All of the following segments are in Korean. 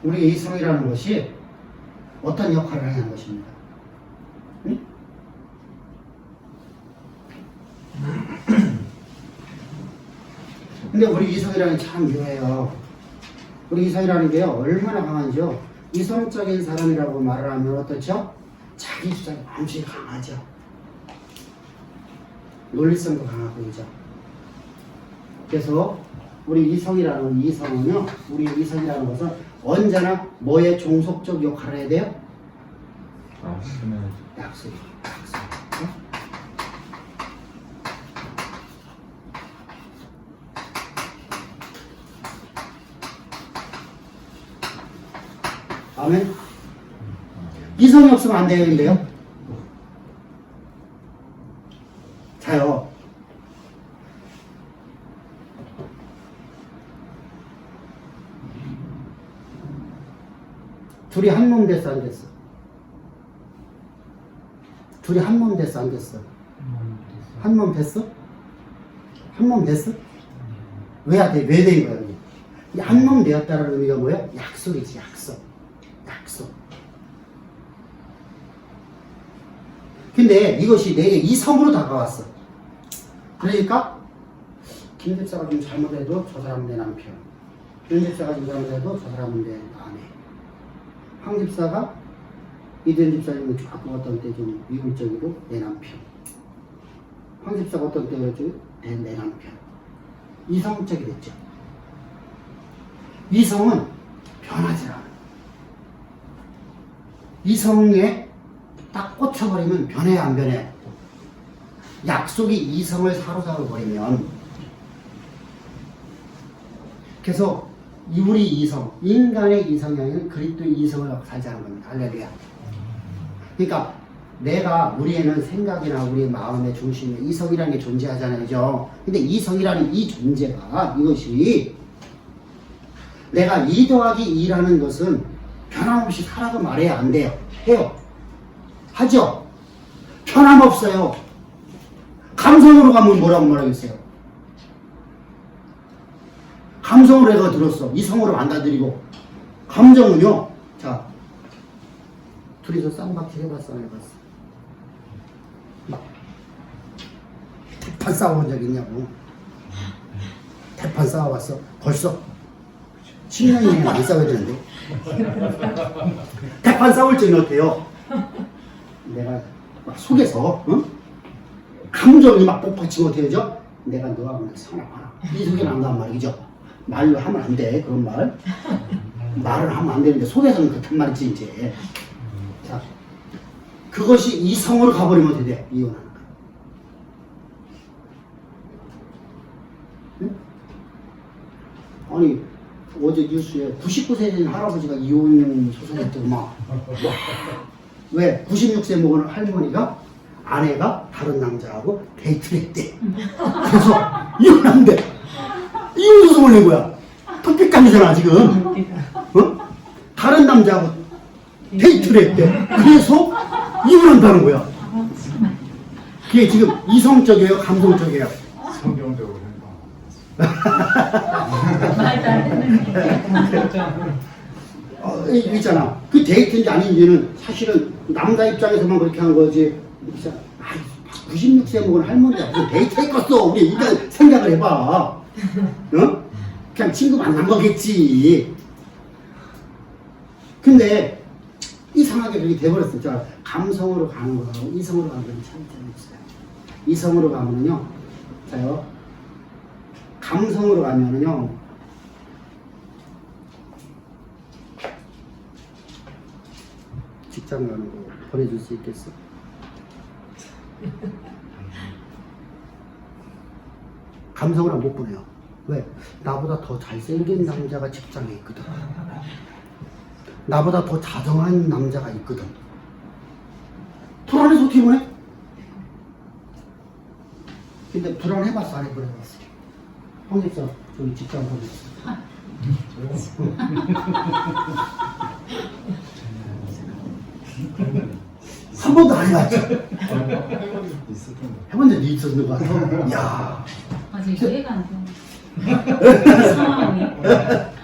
우리 이성이라는 것이 어떤 역할을 하는 것입니다. 응? 근데 우리 이성이라는 게 참 묘해요. 우리 이성이라는 게요, 얼마나 강한지요. 이성적인 사람이라고 말을 하면 어떻죠? 자기 주장이 엄청 강하죠. 논리성도 강하고, 그죠? 그래서 우리 이성이라는 이성은요, 우리 이성이라는 것은 언제나 뭐의 종속적 역할을 해야 돼요? 약속. 아멘. 이성이 없으면 안 되는데요. 자요. 둘이 한 몸 됐어, 안 됐어? 둘이 한 몸 됐어, 안 됐어? 한 몸 됐어? 한 몸 됐어? 왜 된 거야? 이 한 몸 되었다는 의미가 뭐야? 약속이지, 약속. 약속. 근데 이것이 내게 이성으로 다가왔어. 그러니까 김 집사가 좀 잘못해도 저 사람은 내 남편, 윤 집사가 좀 잘못해도 저 사람은 내 아내, 황 집사가 이든 집사님은 조금 어떤 때 좀 위굴적이고 내 남편, 황 집사가 어떤 때였죠? 내 남편. 이성적이 됐죠. 이성은 변하지 않아. 이성에 딱 꽂혀버리면 변해야 안 변해. 약속이 이성을 사로잡아버리면. 그래서 우리 이성, 인간의 이성향은 그리스도의 이성을 살자는 겁니다. 할렐루야. 그러니까 우리에는 생각이나 우리의 마음의 중심에 이성이라는 게 존재하잖아요. 그죠? 근데 이성이라는 이 존재가, 이것이 내가 2 더하기 2라는 것은 변함없이 하라고 말해야 안 돼요. 해요. 하죠? 변함없어요. 감성으로 가면 뭐라고 말하겠어요? 감성으로 내가 들었어. 이성으로 받아들이고. 감정은요, 자, 둘이서 쌍박질 해봤어, 안 해봤어? 막, 대판 싸워본 적 있냐고. 대판 싸워봤어? 벌써? 10년이면 안 싸워야 되는데. 대판 싸울 적은 어때요? 내가 막 속에서, 응? 감정이 막 폭발치 못해야죠? 내가 너하고 사랑하나. 이 속에 난단 말이죠. 말로 하면 안 돼, 그런 말. 말을 하면 안 되는데, 속에서는 그렇단 말이지, 이제. 자, 그것이 이성으로 가버리면 어떻게 돼? 이혼하는 거야. 응? 아니, 어제 뉴스에 99세 된 할아버지가 이혼 소송했더니 막. 왜? 96세 먹은 할머니가 아내가 다른 남자하고 데이트를 했대. 그래서 이혼한대. 이혼 소송을 낸 거야. 토픽감이잖아, 지금. 어? 다른 남자하고 데이트를 했대. 그래서 이혼한다는 거야. 그게 지금 이성적이에요, 감성적이에요? 성경적으로 말도 안 되는 있잖아. 그 데이트인지 아닌지는 사실은 남자 입장에서만 그렇게 한 거지. 96세 먹은 할머니가 무슨 데이트 했겠어. 우리 일단 생각을 해봐. 어? 그냥 친구 만난 거겠지. 근데 이상하게 그렇게 돼버렸어. 자, 감성으로 가는 거하고 이성으로 가는 건 차이점이 있어요. 이성으로 가면은요, 자요, 감성으로 가면은요, 직장 가는 거 보내줄 수 있겠어? 감성으로 못 보내요. 왜? 나보다 더 잘생긴 남자가 직장에 있거든. 나보다 더 자정한 남자가 있거든. 불안해서 어떻게 보내? 근데 불안해봤어, 안 해봤어? 형님서 저기 직장 보냈어. 한 번도 안 해봤죠? 해본 적이 있었는 것 같아. 이야. 아직 이해가 안 돼. 상황이.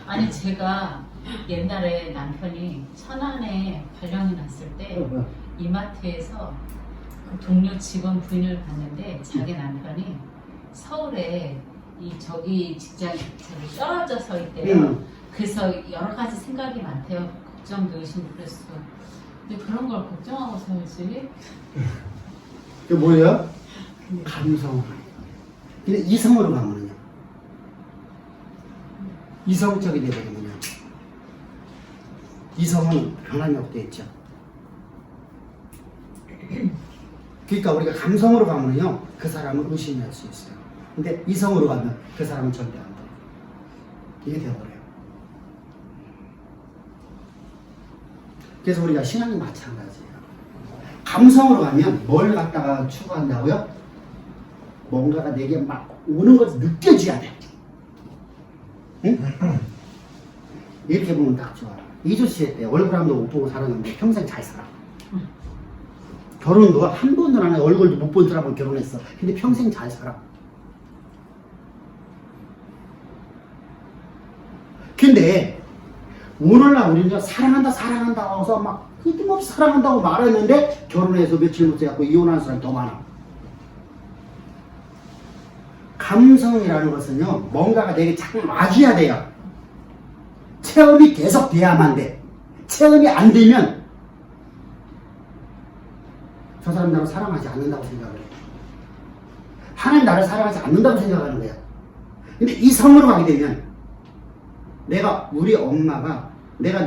아니, 제가 옛날에 남편이 천안에 발령이 났을 때 이마트에서 그 동료 직원 부인을 봤는데 자기 남편이 서울에 저기 직장 떨어져서 있대요. 그래서 여러 가지 생각이 많대요. 걱정도 의심도 그랬어. 근데 그런 걸 걱정하고 살지? 그게 뭐예요? 감성. 근데 이성으로 가면요. 이성적이 되거든요. 이성은 변함이 없게 있죠. 그러니까 우리가 감성으로 가면요, 그 사람을 의심할 수 있어요. 근데 이성으로 가면 그 사람은 절대 안 돼요. 이게 되어버려요. 그래서 우리가 신앙이 마찬가지예요. 감성으로 가면 뭘 갖다가 추구한다고요? 뭔가가 내게 막 오는 것이 느껴져야 돼. 응? 이렇게 보면 딱 좋아. 이주시에 때 얼굴 한 번 못 보고 살았는데 평생 잘 살아. 결혼도 한 번도 안 해. 얼굴도 못 본 사람하고 결혼했어. 근데 평생 잘 살아. 근데 오늘날 우리는 사랑한다 하고서 막 끊임없이 사랑한다고 말했는데 결혼해서 며칠 못 해갖고 이혼하는 사람이 더 많아. 감성이라는 것은요, 뭔가가 내게 자꾸 와줘야 돼요. 체험이 계속 돼야만 돼. 체험이 안 되면 저 사람 나를 사랑하지 않는다고 생각을 해요. 하나님 나를 사랑하지 않는다고 생각하는 거야. 근데 이성으로 가게 되면 내가 우리 엄마가 나를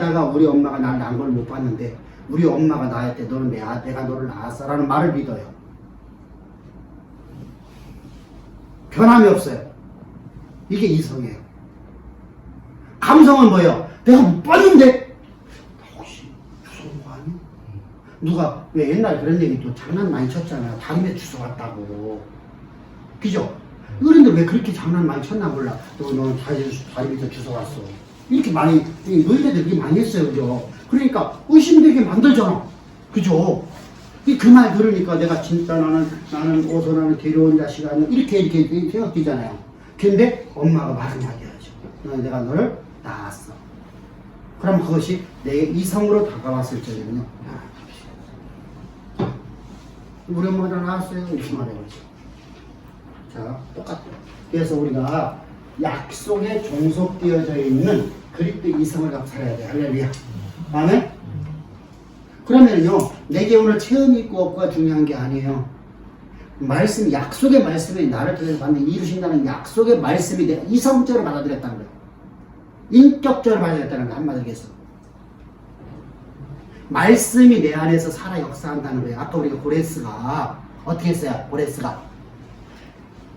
낳은 걸 못 봤는데 우리 엄마가 낳을 때 너는 내가 너를 낳았어 라는 말을 믿어요. 변함이 없어요. 이게 이성이에요. 감성은 뭐예요? 내가 못 봤는데 혹시 주워온 거 아니야? 누가 왜 옛날에 그런 얘기 또 장난 많이 쳤잖아요. 다림에 주워왔다고. 그죠? 어른들 왜 그렇게 장난 많이 쳤나 몰라. 너 다림에서 주워왔어. 이렇게 많이 너희들이 이렇게 많이 했어요. 그죠? 그러니까 의심되게 만들잖아. 그죠? 그 말 들으니까 내가 진짜 나는 오선하는 데려온 자식 아니야. 이렇게 생각되잖아요. 근데 엄마가 말을 하게 하죠. 내가 너를 낳았어. 그럼 그것이 내 이성으로 다가왔을 적에는요. 우리 엄마가 낳았어요. 이렇게 말해보죠. 자, 똑같아요. 그래서 우리가 약속에 종속되어져 있는 그리스도 이성을 갖고 살아야 돼. 할렐루야. 아멘? 그러면요, 내게 오늘 체험이 있고 없고가 중요한 게 아니에요. 말씀, 약속의 말씀이 나를 통해서 받는 이루신다는 약속의 말씀이 내가 이성적으로 받아들였다는 거예요. 인격적으로 받아들였다는 거 한마디로 해서. 말씀이 내 안에서 살아 역사한다는 거예요. 아까 우리가 고레스가 어떻게 했어요? 고레스가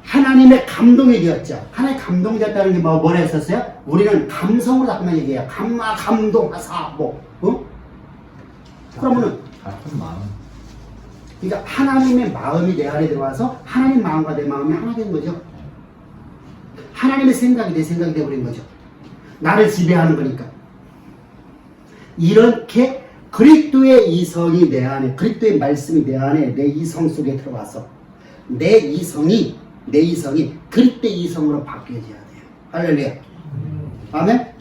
하나님의 감동이 되었죠. 하나님의 감동이 되었다는 게 뭐라 했었어요? 우리는 감성으로 자꾸만 얘기해요. 감동하사 그러면은 같은 마음. 그러니까 하나님의 마음이 내 안에 들어와서 하나님 마음과 내 마음이 하나 된 거죠. 하나님의 생각이 내 생각이 되어버린 거죠. 나를 지배하는 거니까. 이렇게 그리스도의 이성이 내 안에, 그리스도의 말씀이 내 안에, 내 이성 속에 들어와서 내 이성이 그리스도의 이성으로 바뀌어져야 돼요. 할렐루야. 아멘.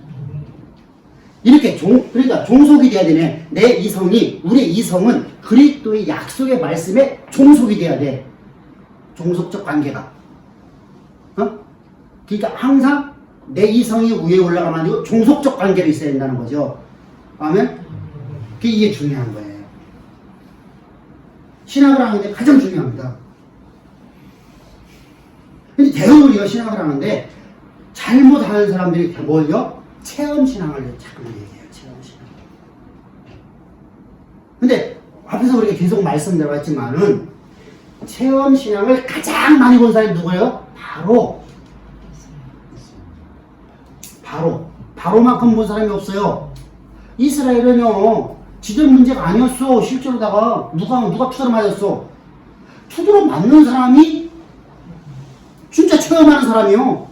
이렇게 그러니까 종속이 돼야 되네. 내 이성이, 우리의 이성은 그리스도의 약속의 말씀에 종속이 돼야 돼. 종속적 관계가. 그러니까 항상 내 이성이 위에 올라가면 안 되고 종속적 관계로 있어야 된다는 거죠. 아멘? 이게 중요한 거예요. 신학을 하는데 가장 중요합니다. 근데 대부분 우리가 신학을 하는데 잘못하는 사람들이 뭘요? 체험신앙을 자꾸 얘기해요. 체험신앙. 근데 앞에서 우리가 계속 말씀드렸지만은 체험신앙을 가장 많이 본 사람이 누구예요? 바로만큼 본 사람이 없어요. 이스라엘은요, 지전 문제가 아니었어. 실제로다가 누가 투드러 맞았어. 투드러 맞는 사람이 진짜 체험하는 사람이요.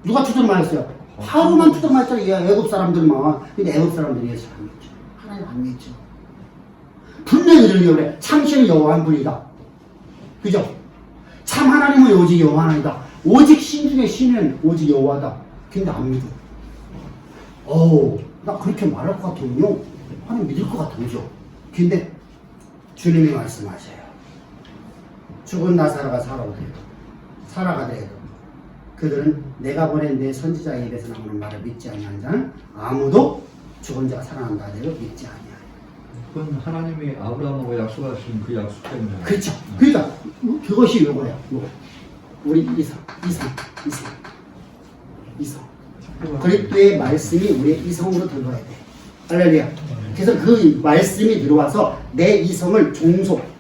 누가 투드러 맞았어요? 바로만 투드러 맞았잖아요. 애굽 사람들만. 근데 애굽 사람들이 예수 안 믿죠. 하나님 안 믿죠. 분명히 이러려고 그래. 참신은 여호와 한 분이다. 그죠? 참 하나님은 오직 여호와 하나이다. 오직 신 중에 신은 오직 여호와다. 근데 안 믿어. 나 그렇게 말할 것 같으면요. 하나님 믿을 것 같아, 그죠? 근데 주님이 말씀하셔요. 죽은 나사로가 살아가더라도 그들은 내가 보낸 내 선지자의 입에서 나오는 말을 믿지 아니하는 자는 아무도 죽은 자가 살아난다 하더라도 믿지 아니하리라. 그건 하나님이 아브라함하고 약속하신 그 약속 때문에. 그렇죠. 그러니까 그것이 요거예요. 요거. 우리 이성. 그리스도의 말씀이 우리의 이성으로 들어가야 돼. 할렐루야. 그래서 그 말씀이 들어와서 내 이성을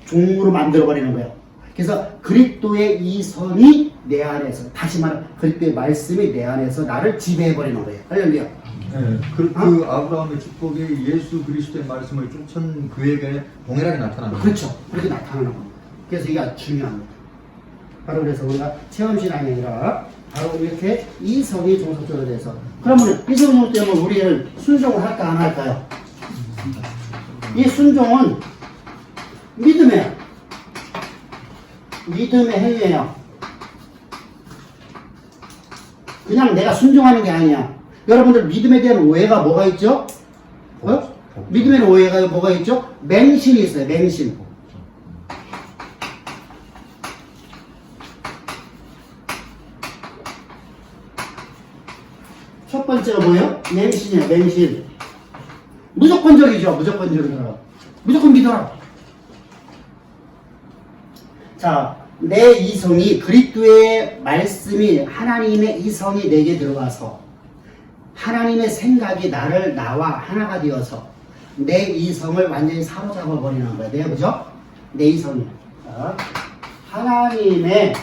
종으로 만들어 버리는 거예요. 그래서 그리스도의 이성이 내 안에서, 다시 말하면 그리스도의 말씀이 내 안에서 나를 지배해 버리는 거예요. 할렐루야. 네, 그 아브라함의 축복이 예수 그리스도의 말씀을 쫓은 그에게 동일하게 나타나는 거예요. 그렇죠. 그렇게 나타나는 겁니다. 그래서 이게 아주 중요합니다. 바로 그래서 우리가 체험신앙이 아니라 바로 이렇게 이성이 종속적으로 돼서, 그러면 이성 종속 때문에 우리는 순종을 할까 안 할까요? 이 순종은 믿음의 행위예요. 그냥 내가 순종하는 게 아니야. 여러분들 믿음에 대한 오해가 뭐가 있죠? 믿음에 대한 오해가 뭐가 있죠? 맹신이 있어요. 맹신. 첫 번째가 뭐예요? 맹신이에요. 맹신. 무조건적이죠. 무조건적이죠. 무조건 믿어라. 자, 내 이성이, 그리스도의 말씀이, 하나님의 이성이 내게 들어와서 하나님의 생각이 나와 하나가 되어서 내 이성을 완전히 사로잡아 버리는 거예요. 네, 그죠? 내 이성이. 자, 하나님의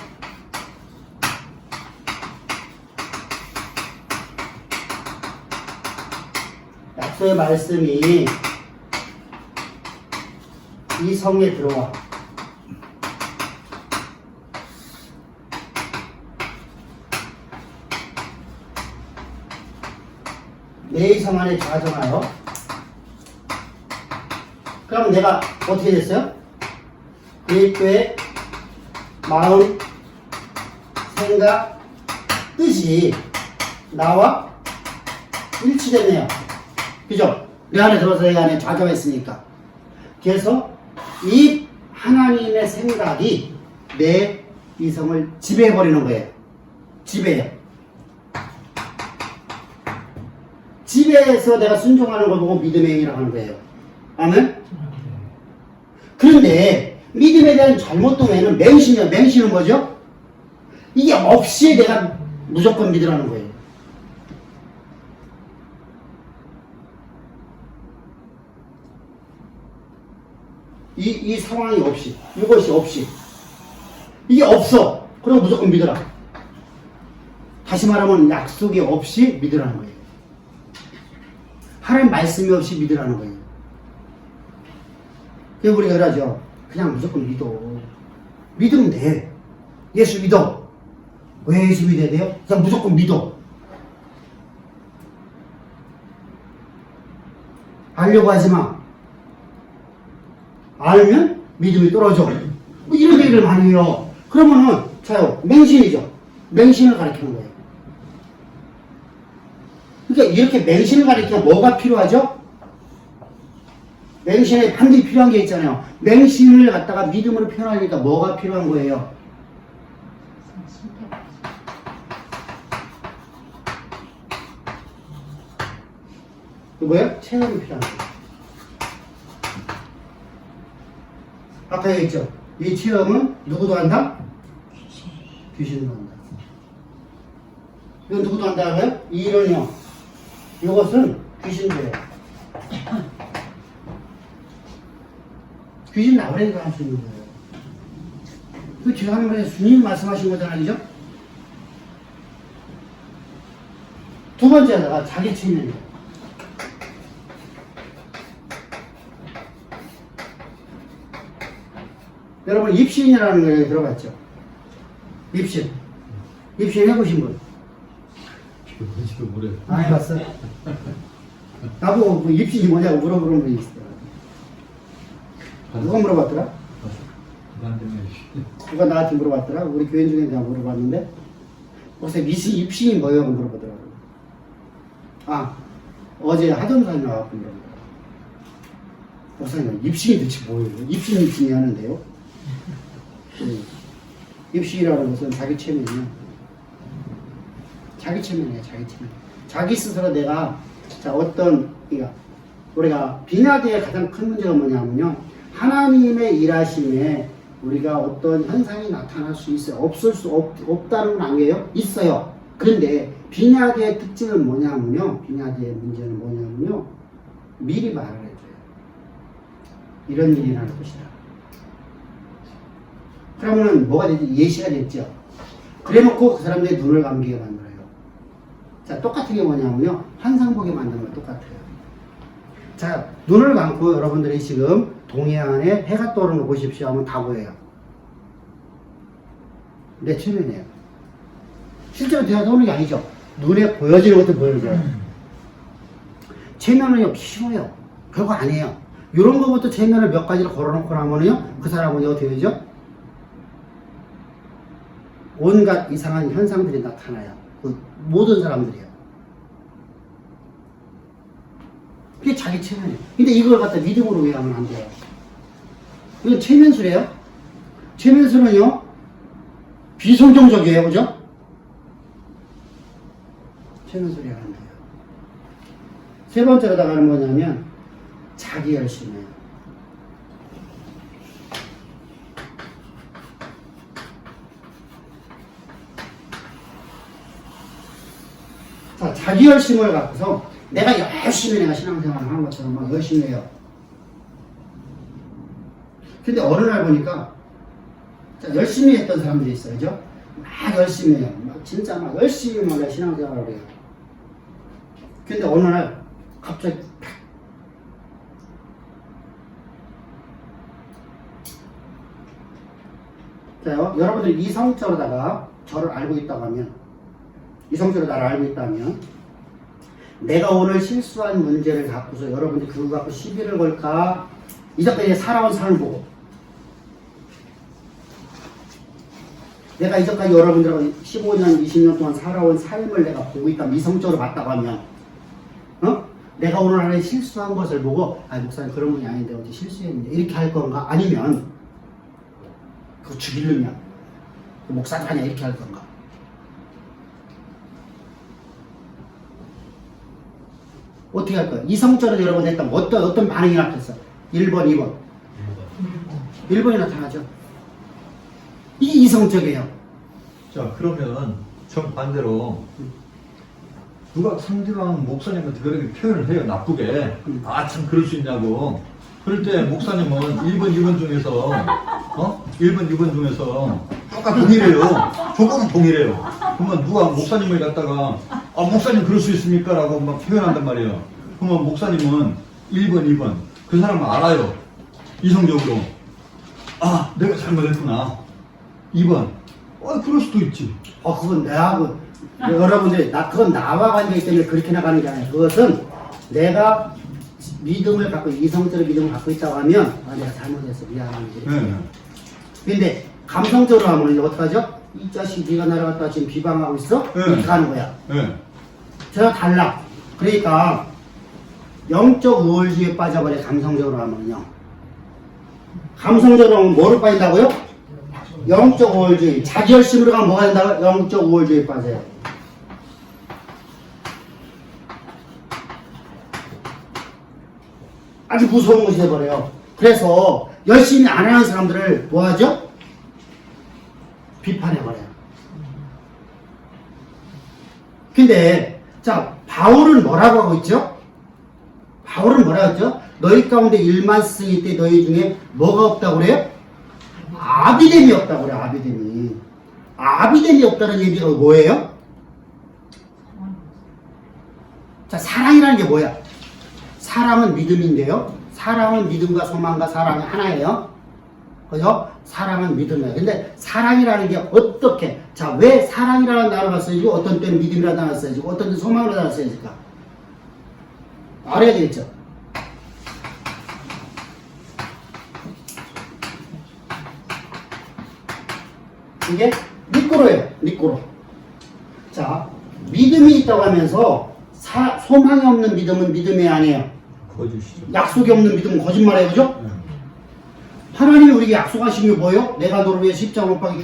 약속의 말씀이 이성에 들어와. 내 이성 안에 좌정하여. 그럼 내가 어떻게 됐어요? 그리스도의 마음, 생각, 뜻이 나와 일치됐네요. 그죠? 내 안에 들어서 내 안에 좌정했으니까. 그래서 이 하나님의 생각이 내 이성을 지배해버리는 거예요. 지배해요. 지배해서 내가 순종하는 걸 보고 믿음의 행위라고 하는 거예요. 아멘? 그런데 믿음에 대한 잘못된 외에는 맹신이야. 맹신은 뭐죠? 이게 없이 내가 무조건 믿으라는 거예요. 이 상황이 없이, 이것이 없이, 이게 없어. 그럼 무조건 믿어라. 다시 말하면 약속이 없이 믿으라는 거예요. 하나님 말씀이 없이 믿으라는 거예요. 그래서 우리가 그러죠. 그냥 무조건 믿어. 믿으면 돼. 예수 믿어. 왜 예수 믿어야 돼요? 그냥 무조건 믿어. 알려고 하지 마. 알면 믿음이 떨어져. 뭐 이런 얘기를 많이 해요. 그러면은, 자요, 맹신이죠. 맹신을 가리키는 거예요. 그러니까 이렇게 맹신을 가리키면 뭐가 필요하죠? 맹신에 반드시 필요한 게 있잖아요. 맹신을 갖다가 믿음으로 표현하니까 뭐가 필요한 거예요? 그 뭐예요? 체험이 필요한 거예요. 아까 얘기했죠? 이 체험은 누구도 한다? 귀신도 한다. 이건 누구도 한다고요? 이 이론이요. 이것은 귀신들이에요. 귀신 나오려니까 할 수 있는 거예요. 그 제가 하는 말에 주님 말씀하신 거잖아요. 그죠? 두 번째가 자기 체면이에요. 여러분 입신이라는 거에 들어봤죠? 입신. 입신 해보신 분? 뭔지도 모르겠어요. 안 해봤어? 나보고 그 입신이 뭐냐고 물어보는 분이 있어요. 누가 물어봤더라? 누가 나한테 물어봤더라? 우리 교인 중에 내가 물어봤는데, 혹시 입신이 뭐냐고 물어보더라고. 아, 어제 하정사님 나왔고 그러더라고요. 목사님, 입신이 도대체 뭐예요? 입신이 하는데요? 입신이라는 것은 자기 체면이요. 자기 체면이에요, 자기 체면. 자기 스스로 내가, 자, 어떤, 우리가 빙하대의 가장 큰 문제가 뭐냐면요. 하나님의 일하심에 우리가 어떤 현상이 나타날 수 있어요. 없다는 건 아니에요. 있어요. 그런데 빙하대의 특징은 뭐냐면요. 빙하대의 문제는 뭐냐면요. 미리 말을 해줘요. 이런 일이 일어날 것이다. 그러면은 뭐가 되지? 예시가 됐죠. 그래 놓고 그 사람들의 눈을 감기게 만들어요. 자, 똑같은 게 뭐냐면요. 환상 보게 만드는 거 똑같아요. 자, 눈을 감고 여러분들이 지금 동해안에 해가 떠오르는 거 보십시오 하면 다 보여요. 내 체면이에요. 실제로 해가 떠오르는 게 아니죠. 눈에 보여지는 것도 보여줘요. 체면은요, 쉬워요. 별거 아니에요. 이런 거부터 체면을 몇 가지를 걸어놓고 나면요, 그 사람은 어떻게 되죠? 온갖 이상한 현상들이 나타나요. 그 모든 사람들이요. 그게 자기 체면이에요. 근데 이걸 갖다 믿음으로 왜하면 안 돼요? 이건 체면술이에요. 체면술은요, 비성경적이에요. 그죠? 체면술이 안 돼요. 세 번째로 나가는 뭐냐면, 자기 열심이에요. 자, 자기 열심을 갖고서 내가 열심히 내가 신앙생활을 하는 것처럼 막 열심히 해요. 근데 어느 날 보니까 자, 열심히 했던 사람들이 있어요. 그죠? 막 열심히 해요. 막 진짜 막 열심히 막 신앙생활을 해요. 근데 어느 날 갑자기 자요, 여러분들이 이성적으로다가 저를 알고 있다고 하면, 이성적으로 나를 알고 있다면, 내가 오늘 실수한 문제를 갖고서 여러분들이 그거 갖고 시비를 걸까? 이제까지 살아온 삶을 보고, 내가 이제까지 여러분들하고 15년, 20년 동안 살아온 삶을 내가 보고 있다면, 이성적으로 봤다고 하면, 내가 오늘 안에 실수한 것을 보고, 아, 목사님 그런 분이 아닌데 어떻게 실수했는데, 이렇게 할 건가? 아니면, 그거 죽이려면, 목사도 아니야, 이렇게 할 건가? 어떻게 할 거야? 이성적으로 여러분 했다면 어떤 반응이 나타났어? 1번, 2번. 1번이 나타나죠. 이게 이성적이에요. 자, 그러면 정반대로 누가 상대방 목사님한테 그렇게 표현을 해요. 나쁘게. 아, 참 그럴 수 있냐고. 그럴 때 목사님은 1번, 2번 중에서 1번, 2번 중에서 똑같이 동일해요. 조금은 동일해요. 그러면 누가 목사님을 갖다가 아, 목사님 그럴 수 있습니까? 라고 막 표현한단 말이에요. 그러면 목사님은 1번, 2번. 그 사람은 알아요. 이성적으로. 아, 내가 잘못했구나. 2번. 그럴 수도 있지. 그건 내하고, 여러분들, 그건 나와 관계이기 때문에 그렇게 나가는 게 아니라, 그것은 내가 믿음을 갖고, 이성적으로 믿음을 갖고 있다고 하면, 아, 내가 잘못했어. 미안합니다. 네. 근데, 감성적으로 하면 이제 어떡하죠? 이 자식 네가 나를 갖다 지금 비방하고 있어? 네. 이렇게 하는 거야. 네. 제가 달라. 그러니까, 영적 우월주의에 빠져버려, 감성적으로 하면요. 감성적으로 하면 뭐로 빠진다고요? 영적 우월주의. 자기 열심으로 가면 뭐가 된다고요? 영적 우월주의에 빠져요. 아주 무서운 것이 돼버려요. 그래서 열심히 안 하는 사람들을 뭐 하죠? 비판해버려요. 근데 자, 바울은 뭐라고 하고 있죠? 바울은 뭐라고 했죠? 너희 가운데 일만 쓰일 때 너희 중에 뭐가 없다고 그래요? 아비됨이 없다고 그래요. 아비됨이. 아비됨이 없다는 얘기가 뭐예요? 자, 사랑이라는 게 뭐야? 사랑은 믿음인데요. 사랑은 믿음과 소망과 사랑이 하나예요. 그죠? 사랑은 믿음이에요. 근데 사랑이라는 게 어떻게, 자, 왜 사랑이라는 단어가 쓰여지고 어떤 때는 믿음이라는 단어가 쓰여지고 어떤 때는 소망이라는 단어가 쓰여질까? 알아야 되겠죠? 이게 미꾸로예요. 미꾸로. 자, 믿음이 있다고 하면서 소망이 없는 믿음은 믿음이 아니에요. 거짓이죠. 약속이 없는 믿음은 거짓말이에요. 그죠? 하나님이 우리에게 약속하신 게 뭐예요? 내가 너를 위해 십자가 못 박에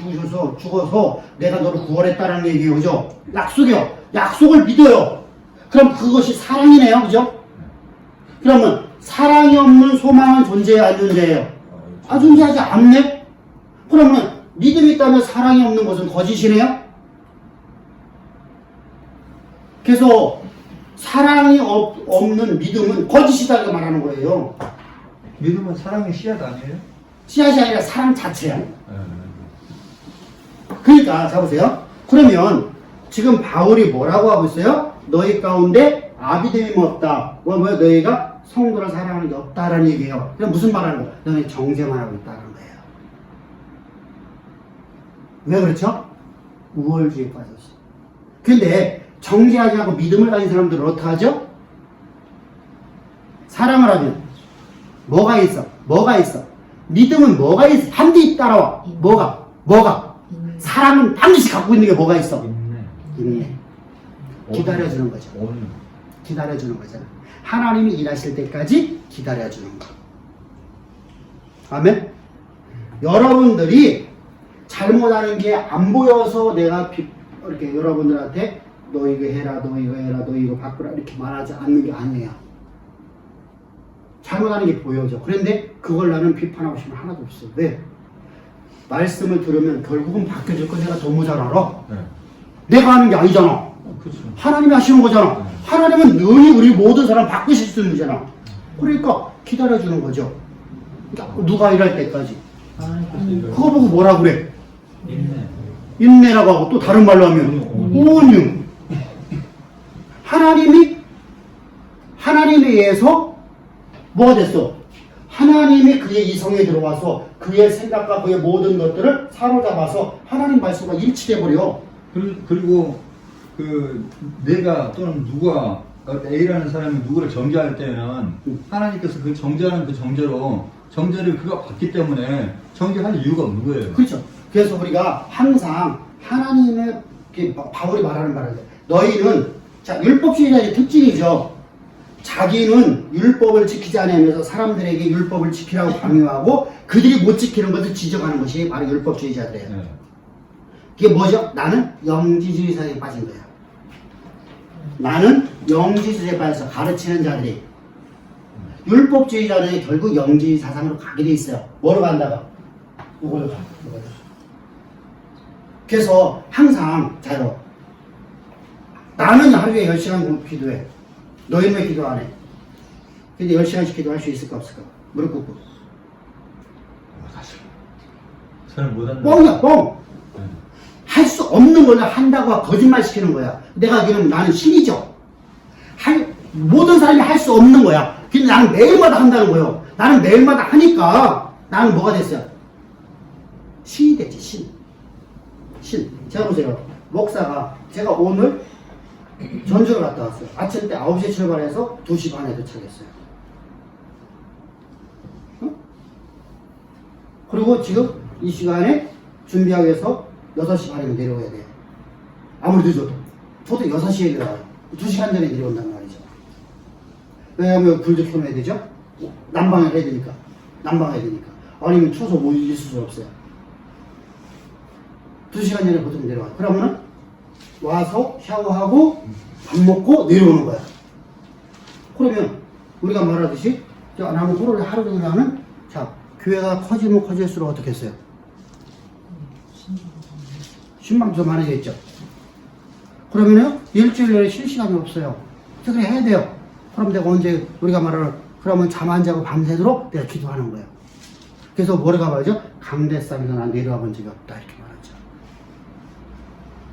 죽어서 내가 너를 구원했다는 얘기예요. 그죠? 약속이요. 약속을 믿어요. 그럼 그것이 사랑이네요. 그죠? 그러면 사랑이 없는 소망은 존재해요? 안 존재해요? 아, 존재하지 않네? 그러면 믿음이 있다면 사랑이 없는 것은 거짓이네요? 그래서 사랑이 없는 믿음은 거짓이다 말하는 거예요. 믿음은 사랑의 씨앗 아니에요? 씨앗이 아니라 사랑 자체야. 그러니까 자 보세요. 그러면 지금 바울이 뭐라고 하고 있어요? 너희 가운데 아비됨이 없다. 뭐야? 너희가 성도를 사랑하는 게 없다라는 얘기예요. 그럼 무슨 말하는 거야? 너희 정죄만 하고 있다는 거예요. 왜 그렇죠? 우월주의에 빠졌어. 근데 정죄하지 않고 믿음을 가진 사람들은 어떻게 하죠? 사랑을 하면 뭐가 있어? 뭐가 있어? 믿음은 뭐가 있어? 반드시 따라와. 뭐가? 사랑은 반드시 갖고 있는 게 뭐가 있어? 있네. 기다려주는 거죠. 기다려주는 거잖아. 하나님이 일하실 때까지 기다려주는 거. 아멘? 여러분들이 잘못하는 게 안 보여서 내가 이렇게 여러분들한테 너 이거 해라, 너 이거 해라, 너 이거 바꾸라 이렇게 말하지 않는 게 아니에요. 잘못하는 게 보여져. 그런데 그걸 나는 비판하고 싶은 하나도 없어. 왜? 말씀을 들으면 결국은 바뀌어질 거 내가 너무 잘 알아. 네. 내가 하는 게 아니잖아. 그렇죠. 하나님이 하시는 거잖아. 하나님은 능히 우리 모든 사람 바꾸실 수 있는 거잖아. 그러니까 기다려주는 거죠. 그러니까 누가 일할 때까지. 그거 보고 뭐라 그래? 인내라고 하고 또 다른 말로 하면 온유. 하나님에 의해서 뭐가 됐어? 하나님이 그의 이성에 들어와서 그의 생각과 그의 모든 것들을 사로잡아서 하나님 말씀과 일치돼 버려. 그리고 내가 또는 누가 A라는 사람이 누구를 정죄할 때는 하나님께서 그 정죄하는 그 정죄를 그가 받기 때문에 정죄할 이유가 없는 거예요. 그렇죠. 그래서 우리가 항상 하나님의 바울이 말하는 말인데 너희는 자 율법주의자의 특징이죠. 자기는 율법을 지키지 않으면서 사람들에게 율법을 지키라고 강요하고 그들이 못 지키는 것을 지적하는 것이 바로 율법주의자들이에요. 네. 그게 뭐죠? 나는 영지주의사에 빠진 거야. 나는 영지주의에 빠져서 가르치는 자들이 율법주의자는 결국 영지주의 사상으로 가게 돼 있어요. 뭐로 간다가? 이걸로 가. 그래서 항상 자요. 나는 하루에 10시간 기도해. 너희는 왜 기도 안 해? 근데 10시간씩 기도할 수 있을까 없을까? 무릎 꿇고. 저는 못한다. 뻥이야 뻥. 할 수 없는 걸 한다고 거짓말 시키는 거야. 내가 알기로는 나는 신이죠. 모든 사람이 할 수 없는 거야. 근데 나는 매일마다 한다는 거예요. 나는 매일마다 하니까 나는 뭐가 됐어요? 신이 됐지, 신. 제가 보세요. 목사가 제가 오늘 전주를 갔다 왔어요. 아침 때 9시에 출발해서 2시 반에 도착했어요. 그리고 지금 이 시간에 준비하기 위해서 6시 반이면 내려와야 돼요. 아무리 늦어도. 저도 6시에 내려와요. 2시간 전에 내려온단 말이죠. 왜냐하면 불도 켜놔야 되죠? 난방을 해야 되니까. 아니면 추워서 못 있을 수 없어요. 2시간 전에 보통 내려와요. 그러면은 와서 샤워하고 밥 먹고 내려오는 거야. 그러면 우리가 말하듯이 나무 호를 하루 종일 하면 자 교회가 커지면 커질수록 어떻게 했어요? 신방도 많아졌죠. 그러면은 일주일 내에 쉴 시간이 없어요. 그래 해야 돼요. 그럼 내가 언제 우리가 말하는 그러면 잠 안 자고 밤새도록 내가 기도하는 거예요. 그래서 뭐라고 말하죠? 강대상에서 난 내려와 본 적이 없다 이렇게 말하죠.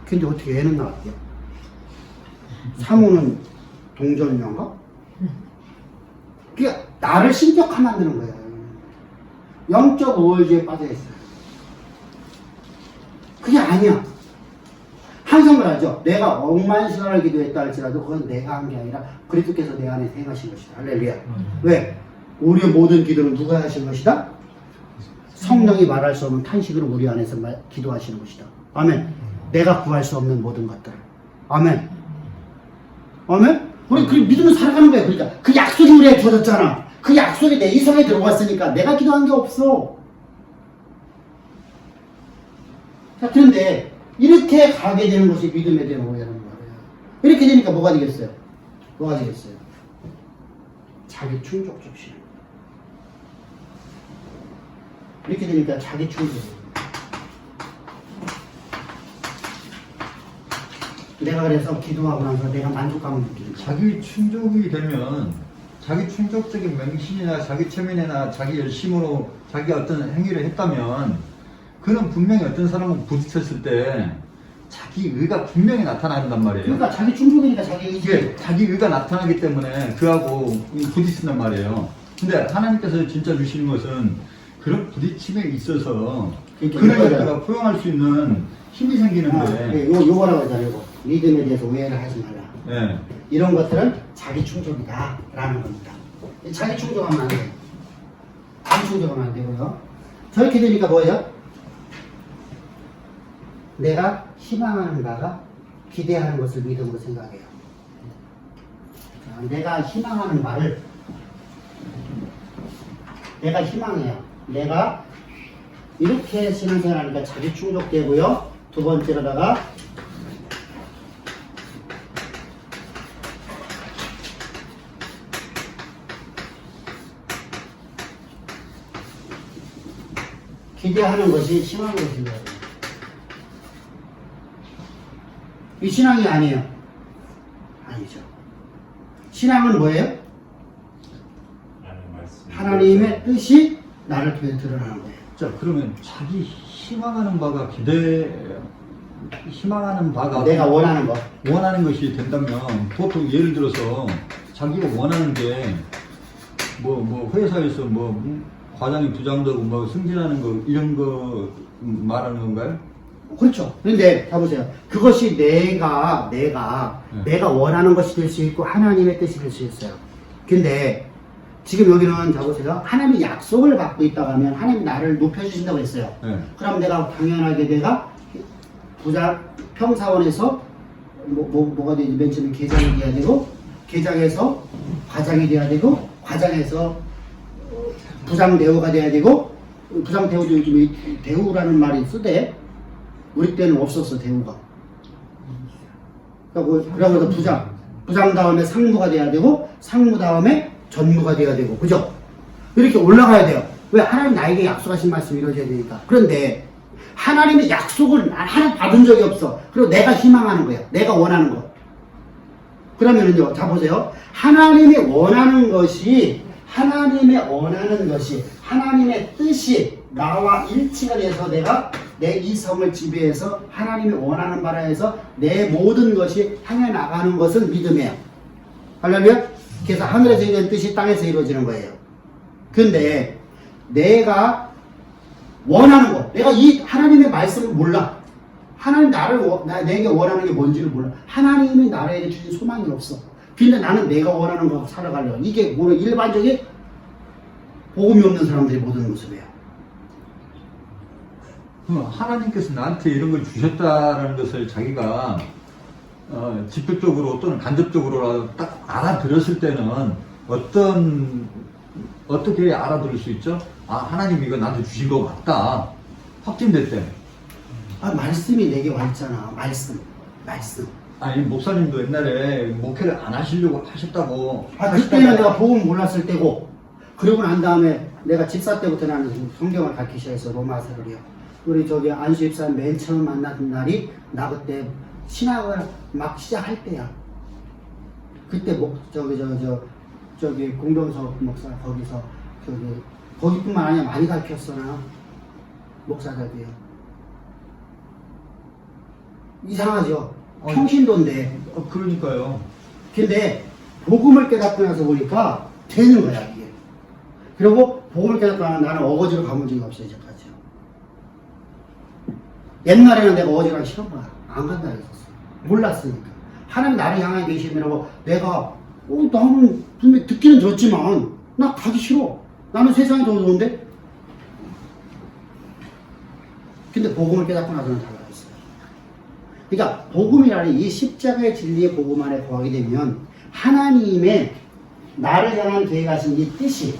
근데 어떻게 애는 나왔대요? 사모는 동전녀인가? 그게 나를 신격화 만드는 거예요. 영적 우월주의에 빠져있어요. 그게 아니야. 항상 그러죠. 내가 억만 시간을 기도했다 할지라도 그건 내가 한 게 아니라 그리스도께서 내 안에 행하신 것이다. 할렐루야. 왜? 우리의 모든 기도는 누가 하신 것이다? 성령이 말할 수 없는 탄식으로 우리 안에서 기도하시는 것이다. 아멘. 내가 구할 수 없는 모든 것들. 아멘. 아멘. 우리 그 믿음을 살아가는 거야. 그러니까 그 약속이 우리에게 주어졌잖아. 그 약속이 내 이성에 들어갔으니까 내가 기도한 게 없어. 자, 그런데 이렇게 가게 되는 것이 믿음의 대목이라는 거예요. 이렇게 되니까 뭐가 되겠어요? 뭐가 되겠어요? 자기 충족적 신앙. 이렇게 되니까 자기 충족. 내가 그래서 기도하고 나서 내가 만족감을 느끼는 거야. 자기 충족이 되면 자기 충족적인 명신이나 자기 체면이나 자기 열심으로 자기가 어떤 행위를 했다면 그는 분명히 어떤 사람하고 부딪혔을 때 자기 의가 분명히 나타난단 말이에요. 그러니까 자기 충족이니까 자기 의지. 이게 자기 의가 나타나기 때문에 그하고 부딪힌단 말이에요. 근데 하나님께서 진짜 주시는 것은 그런 부딪힘에 있어서 그러니까 그런 이거를- 것들을 포용할 수 있는 힘이 생기는데 요거라고 하잖아요. 이거. 믿음에 대해서 오해를 하지 말라. 예. 이런 것들은 자기 충족이다 라는 겁니다. 자기 충족하면 안 돼요. 안 충족하면 안 되고요. 저렇게 되니까 뭐예요? 내가 희망하는 바가 기대하는 것을 믿음으로 생각해요. 자, 내가 희망하는 바를 내가 희망해요. 내가 이렇게 신앙생활하니까 자기 충족되고요. 두 번째로다가 기대하는 것이 희망으로 생각해요. 이 신앙이 아니에요. 아니죠. 신앙은 뭐예요? 하나님의 뜻이 나를 통해 드러나는 거예요. 자, 그러면 자기 희망하는 바가 희망하는 바가 내가 원하는 거. 원하는 것이 된다면 보통 예를 들어서 자기가 원하는 게 뭐 회사에서 과장이 부장되고 승진하는 거 이런 거 말하는 건가요? 그렇죠. 그런데 봐보세요. 그것이 내가 원하는 것이 될 수 있고 하나님의 뜻이 될 수 있어요. 근데 지금 여기는 자보세요. 하나님이 약속을 받고 있다고 하면 하나님이 나를 높여주신다고 했어요. 네. 그럼 내가 당연하게 내가 평사원에서 뭐가 되지? 맨 처음에 계장이 돼야 되고 계장에서 과장이 돼야 되고 과장에서 부장 대우가 돼야 되고 부장 대우도 요즘 대우라는 말이 쓰대. 우리 때는 없었어 대우가. 그러면서 부장 다음에 상무가 돼야 되고 상무 다음에 전무가 돼야 되고 그죠? 이렇게 올라가야 돼요. 왜? 하나님 나에게 약속하신 말씀이 이루어져야 되니까. 그런데 하나님의 약속을 하나 받은 적이 없어. 그리고 내가 희망하는 거야. 내가 원하는 거. 그러면은요, 자 보세요. 하나님이 원하는 것이 하나님의 뜻이 나와 일치가 돼서 내가 내 이성을 지배해서 하나님이 원하는 바라 해서 내 모든 것이 향해 나가는 것을 믿음이에요. 할렐루야? 그래서 하늘에서 이루어진 뜻이 땅에서 이루어지는 거예요. 근데 내가 원하는 거, 내가 이 하나님의 말씀을 몰라. 하나님 내게 원하는 게 뭔지를 몰라. 하나님이 나에게 주신 소망이 없어. 근데 나는 내가 원하는 거 살아가려고. 이게 뭐는 일반적인 복음이 없는 사람들의 모든 모습이에요. 하나님께서 나한테 이런 걸 주셨다는 것을 자기가 직접적으로 또는 간접적으로 딱 알아들었을 때는 어떻게 알아들을 수 있죠? 아, 하나님이 이거 나한테 주신 거 맞다. 확진될 때. 말씀이 내게 와 있잖아. 말씀. 아니, 목사님도 옛날에 목회를 안 하시려고 하셨다고. 그때는 내가 복음 몰랐을 때고, 그러고 난 다음에 내가 집사 때부터 나는 성경을 가르치기 시작해서 로마서를요. 우리 안수 집사님 맨 처음 만난 날이 나 그때 신학을 막 시작할 때야. 그때 공동석 목사 거기서 거기뿐만 아니라 많이 가르쳤어 나 목사들이요. 이상하죠. 평신도인데. 그러니까요. 근데 복음을 깨닫고 나서 보니까 되는 거야 이게. 그리고 복음을 깨닫고 나는 어거지로 가본 적이 없어요 이제까지. 옛날에는 내가 어거지랑 싫은 거야. 안 간다 했었어. 몰랐으니까. 하나님 나를 향해 계시느라고 내가 나는 분명히 듣기는 들었지만 나 가기 싫어. 나는 세상이 더 좋은데. 근데 복음을 깨닫고 나서는 달라졌어요. 그러니까 복음이라는 이 십자가의 진리의 복음 안에 거하게 되면 하나님의 나를 향한 계획하신 이 뜻이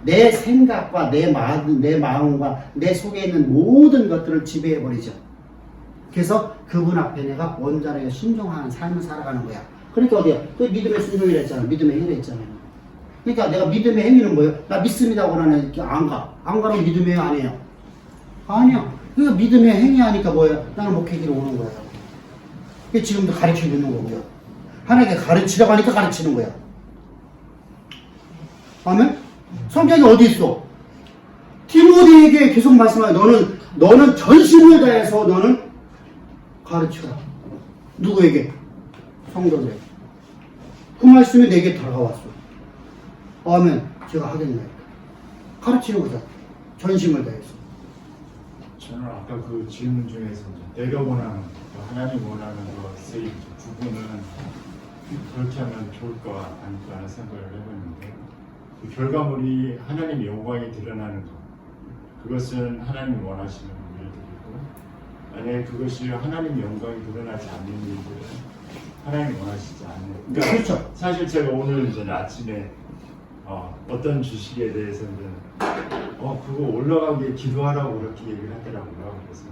내 생각과 내 마음과 내 속에 있는 모든 것들을 지배해버리죠. 그래서 그분 앞에 내가 온전하게 순종하는 삶을 살아가는 거야. 그러니까 어디야? 그 믿음의 순종이라 했잖아. 믿음의 행위라 했잖아요. 그러니까 내가 믿음의 행위는 뭐예요? 나 믿습니다 하고는 이렇게 안 가. 안 가면 믿음의 행위 아니에요. 아니야. 그러니까 믿음의 행위 하니까 뭐예요? 나는 목회기로 오는 거예요. 그게 지금도 가르치고 있는 거고요. 하나님께 가르치라고 하니까 가르치는 거야. 아멘? 성경이 어디 있어? 디모데에게 계속 말씀하여 너는 전심을 다해서 너는 가르쳐라. 누구에게? 성도들에게. 그 말씀이 내게 다가왔어. 아멘. 제가 하겠나이까. 가르치는 거죠. 전심을 다해서. 저는 아까 그 질문 중에서 내가 원하는 것, 하나님 원하는 것의 부분은 그렇게 하면 좋을까 아닐까 하는 생각을 해봤는데 그 결과물이 하나님의 영광이 드러나는 것, 그것은 하나님이 원하시는 일들이고, 만약에 그것이 하나님의 영광이 드러나지 않는 일들은 하나님이 원하시지 않는. 그러니까 그렇죠. 사실 제가 오늘 이제 아침에 어떤 주식에 대해서는 그거 올라가게 기도하라고 그렇게 얘기를 하더라고요. 그래서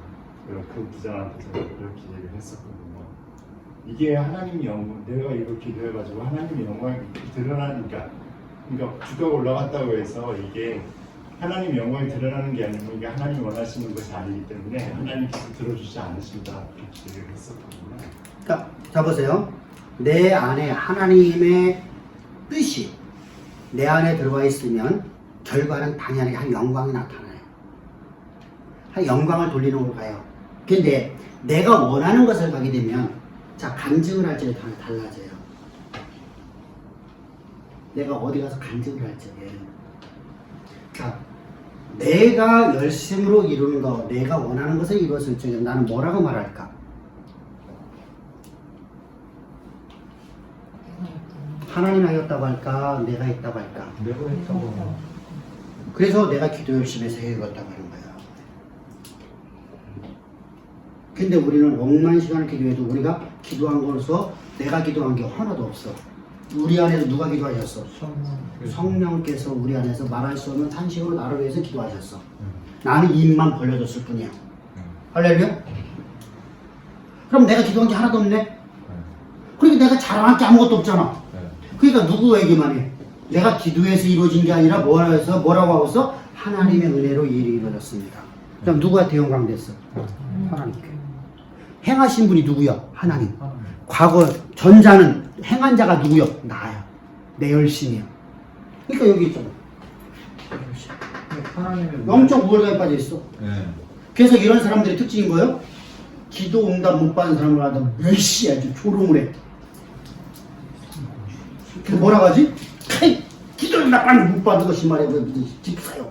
그 부장한테 제가 그렇게 얘기를 했었거든요. 이게 하나님의 영광, 내가 이거 기도해가지고 하나님의 영광이 드러나니까, 그러니까 주가가 올라갔다고 해서 이게 하나님의 영광이 드러나는 게 아니고 이게 하나님이 원하시는 것이 아니기 때문에 하나님께서 들어주지 않으신다 그렇게 얘기를 했었거든요. 자 보세요. 내 안에 하나님의 뜻이 내 안에 들어와 있으면 결과는 당연히 한 영광이 나타나요. 한 영광을 돌리는 걸 가요. 근데 내가 원하는 것을 가게 되면 자 간증을 할 적에 달라져요. 내가 어디 가서 간증을 할 적에 자 내가 열심으로 이루는 거, 내가 원하는 것을 이루었을 적에 나는 뭐라고 말할까? 하나님 하였다고 할까? 내가 했다고 할까? 내가 했다고. 그래서 내가 기도 열심히 해서 해야겠다고 하는 거야. 근데 우리는 억만 시간을 기도해도 우리가 기도한 거로서 내가 기도한 게 하나도 없어. 우리 안에서 누가 기도하셨어? 성령께서 우리 안에서 말할 수 없는 탄식으로 나를 위해서 기도하셨어. 나는 입만 벌려줬을 뿐이야. 할렐루야? 그럼 내가 기도한 게 하나도 없네? 그러니까 내가 자랑할 게 아무것도 없잖아. 그러니까 누구에게만 해? 내가 기도해서 이루어진 게 아니라 뭐라고 하고서 하나님의 은혜로 일이 이루어졌습니다. 그럼 누구한테 영광 됐어? 하나님께. 행하신 분이 누구야? 하나님. 과거 전자는 행한 자가 누구야? 나야. 내 열심이야. 그러니까 여기 있잖아. 하나님의 영적 우월감에 빠져 있어. 네. 그래서 이런 사람들의 특징인 거예요. 기도 응답 못 받은 사람을 하다 멸시 아주 조롱을 해. 그 뭐라고 하지? 기도 응답 못 받은 것이 말이야. 집사요.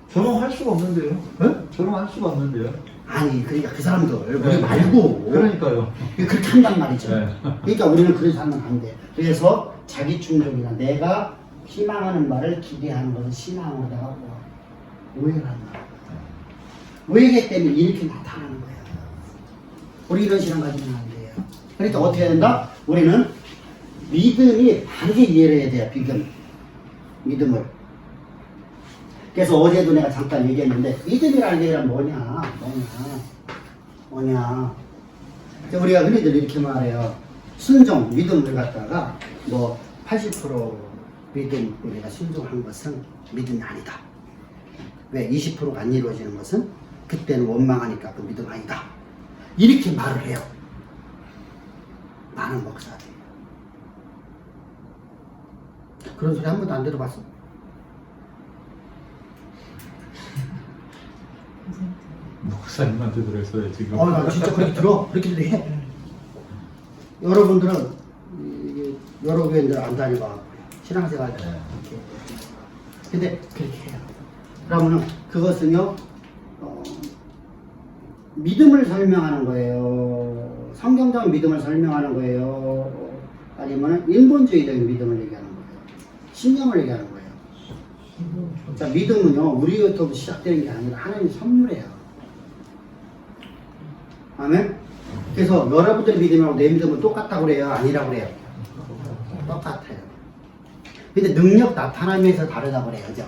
조롱할 수가 없는데요. 네? 조롱할 수가 없는데요. 아니 그러니까 그 사람들 우리 말고 그러니까요. 그렇게 한단 말이죠. 네. 그러니까 우리는 그래서 하면 안 돼. 그래서 자기 충족이나 내가 희망하는 말을 기대하는 것은 신앙으로다가 오해를 한다. 오해기 때문에 이렇게 나타나는 거야. 우리 이런 신앙 가지면 안 돼요. 그러니까 어떻게 해야 된다? 우리는 믿음이 바르게 이해를 해야 돼요. 믿음을. 그래서 어제도 내가 잠깐 얘기했는데 믿음이라는 게 뭐냐. 우리가 흔히들 이렇게 말해요. 순종, 믿음을 갖다가 뭐 80% 믿음 우리가 순종한 것은 믿음이 아니다. 왜? 20%가 안 이루어지는 것은 그때는 원망하니까 그 믿음 아니다. 이렇게 말을 해요. 많은 목사들이. 그런 소리 한 번도 안 들어봤어. 목사님한테 들었어요 지금. 나 진짜 그렇게 들어. 그렇게도 해. 여러분들은 여러 교회들 안 다니고 신앙생활 이렇게. 근데 그렇게 해요. 그러면은 그것은요 믿음을 설명하는 거예요. 성경적 믿음을 설명하는 거예요. 아니면 인본주의적인 믿음을 얘기하는 거예요. 신념을 얘기하는 거예요. 자, 믿음은요 우리부터 시작되는 게 아니라 하나님의 선물이에요. 아멘? 그래서 여러분들의 믿음하고 내 믿음은 똑같다고 그래요? 아니라고 그래요? 똑같아요. 근데 능력 나타나면서 다르다고 그래요. 그죠?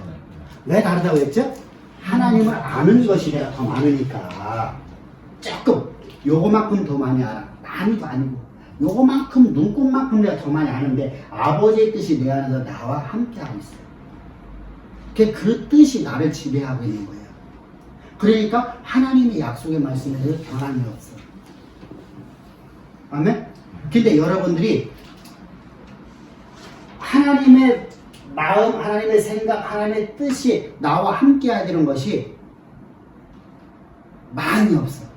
왜 다르다고 했죠? 하나님을 아는 것이 내가 더 많으니까 조금 요거만큼 더 많이 알아. 많이도 아니고 요거만큼 눈꽃만큼 내가 더 많이 아는데 아버지의 뜻이 내 안에서 나와 함께하고 있어요. 그 뜻이 나를 지배하고 있는 거예요. 그러니까 하나님의 약속의 말씀에 대해서 변함이 없어. 아멘? 근데 여러분들이 하나님의 마음, 하나님의 생각, 하나님의 뜻이 나와 함께 해야 되는 것이 많이 없어.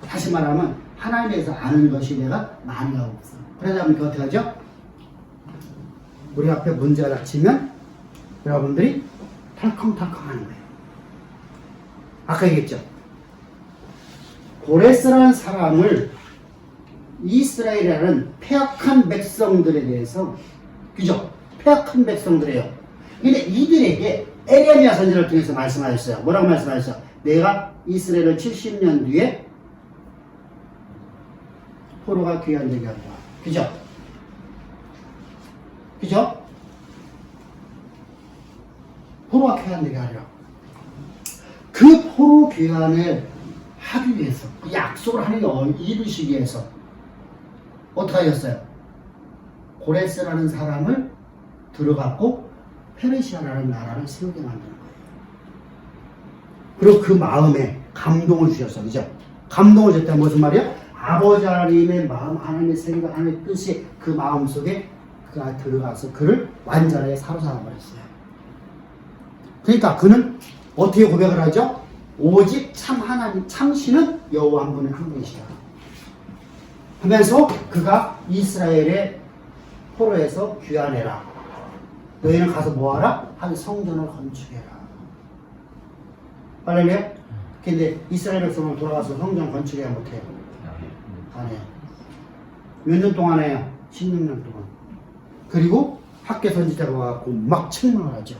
다시 말하면 하나님에 대해서 아는 것이 내가 많이 없어. 그러다 보니까 어떻게 하죠? 우리 앞에 문제가 닥치면 여러분들이 털컹털컹 하는 거예요. 아까 얘기했죠? 고레스라는 사람을 이스라엘이라는 폐악한 백성들에 대해서, 그죠? 폐악한 백성들이에요. 근데 이들에게 에레미야 선지를 통해서 말씀하셨어요. 뭐라고 말씀하셨어요? 내가 이스라엘을 70년 뒤에 포로가 귀환되게 한다. 그죠? 그죠? 포로가 귀환되게 하리라. 그 포로 귀환을 하기 위해서, 그 약속을 하나님이 이루시기 위해서 어떻게 하셨어요? 고레스라는 사람을 들어갔고 페르시아라는 나라를 세우게 만드는 거예요. 그리고 그 마음에 감동을 주셨어요. 그죠? 감동을 줬다면 무슨 말이야? 아버지 하나님의 마음, 하나님의 생각, 하나님의 뜻이 그 마음 속에 그가 들어가서 그를 완전하게 사로잡아 버렸어요. 그러니까 그는 어떻게 고백을 하죠? 오직 참 하나님, 참 신은 여호와 한 분의 한 분이시라 하면서 그가 이스라엘의 포로에서 귀환해라. 너희는 가서 뭐하라? 한 성전을 건축해라. 빨리요? 근데 이스라엘 백성은 돌아가서 성전 건축해야 못해요. 안 해요. 몇 년 동안 해요? 16년 동안. 그리고 학계 선지자가 와갖고 막 책망을 하죠.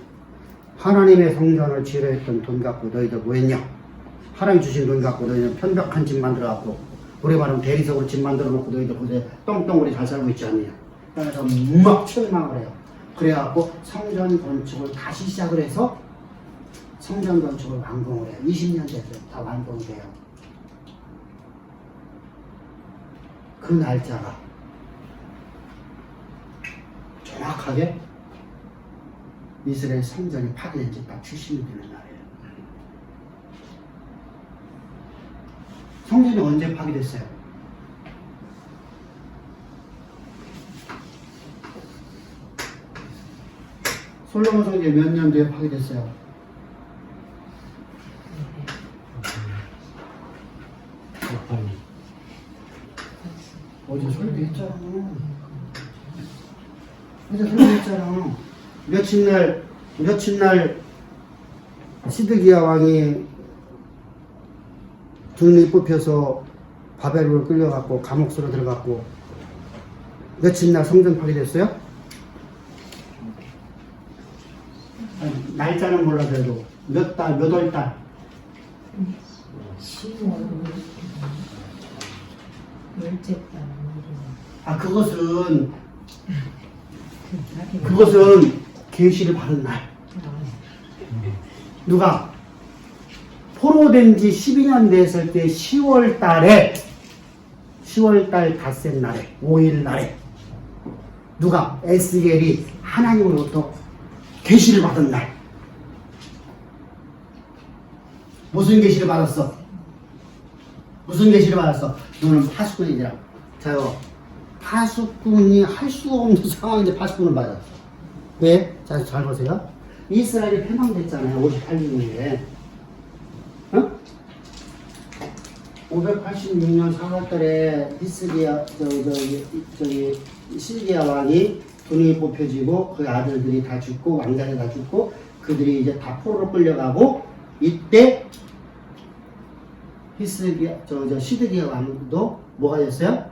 하나님의 성전을 지으려 했던 돈 갖고 너희들 뭐 했냐? 하나님 주신 돈 갖고 너희는 편벽한 집 만들어갖고, 우리 말하면 대리석으로 집 만들어 놓고 너희들 그새 똥똥으로 잘 살고 있지 않느냐? 그래서 막 책망을 해요. 그래갖고 성전 건축을 다시 시작을 해서 성전 건축을 완공을 해요. 20년 됐어요. 다 완공이 돼요. 그 날짜가 정확하게 이스라엘 성전이 파괴된 지 딱 70년 되는 날이에요. 성전이 언제 파괴됐어요? 솔로몬 성전이 몇 년도에 파괴됐어요? 어제 설교했잖아. 어제 설교했잖아. 며칠 날 시드기야 왕이 등이 뽑혀서 바벨론을 끌려갔고 감옥소로 들어갔고, 며칠 날 성전 파괴됐어요? 아니, 날짜는 몰라도 몇 달, 몇 월 달? 10월 열째 달. 아, 그것은 계시를 받은 날. 누가 포로된 지 12년 됐을 때 10월 달에, 10월 달 닷새 날에, 5일 날에 누가 에스겔이 하나님으로부터 계시를 받은 날. 무슨 계시를 받았어? 무슨 계시를 받았어? 너는 파수꾼이라. 자요, 파수꾼이 할 수 없는 상황인데 파수꾼을 받았어. 왜? 자, 잘 보세요. 이스라엘이 패망됐잖아요. 58년에. 어? 586년 4월달에 시드기야 왕이 돈이 뽑혀지고 그 아들들이 다 죽고 왕자들 다 죽고 그들이 이제 다 포로로 끌려가고, 이때 시드기야 왕도 뭐가 됐어요?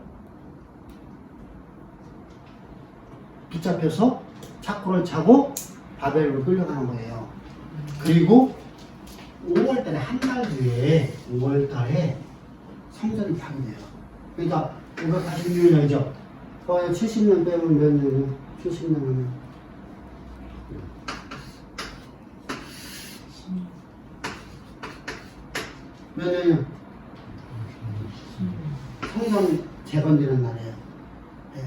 붙잡혀서 착고를 차고 바벨론으로 끌려가는 거예요. 그리고 5월달에 한 달 뒤에 5월달에 성전이 파괴돼요. 그러니까 586년이죠. 70년 빼면 몇 년이요? 70년 하면 몇 년이요? 성전 재건되는 날이에요. 네.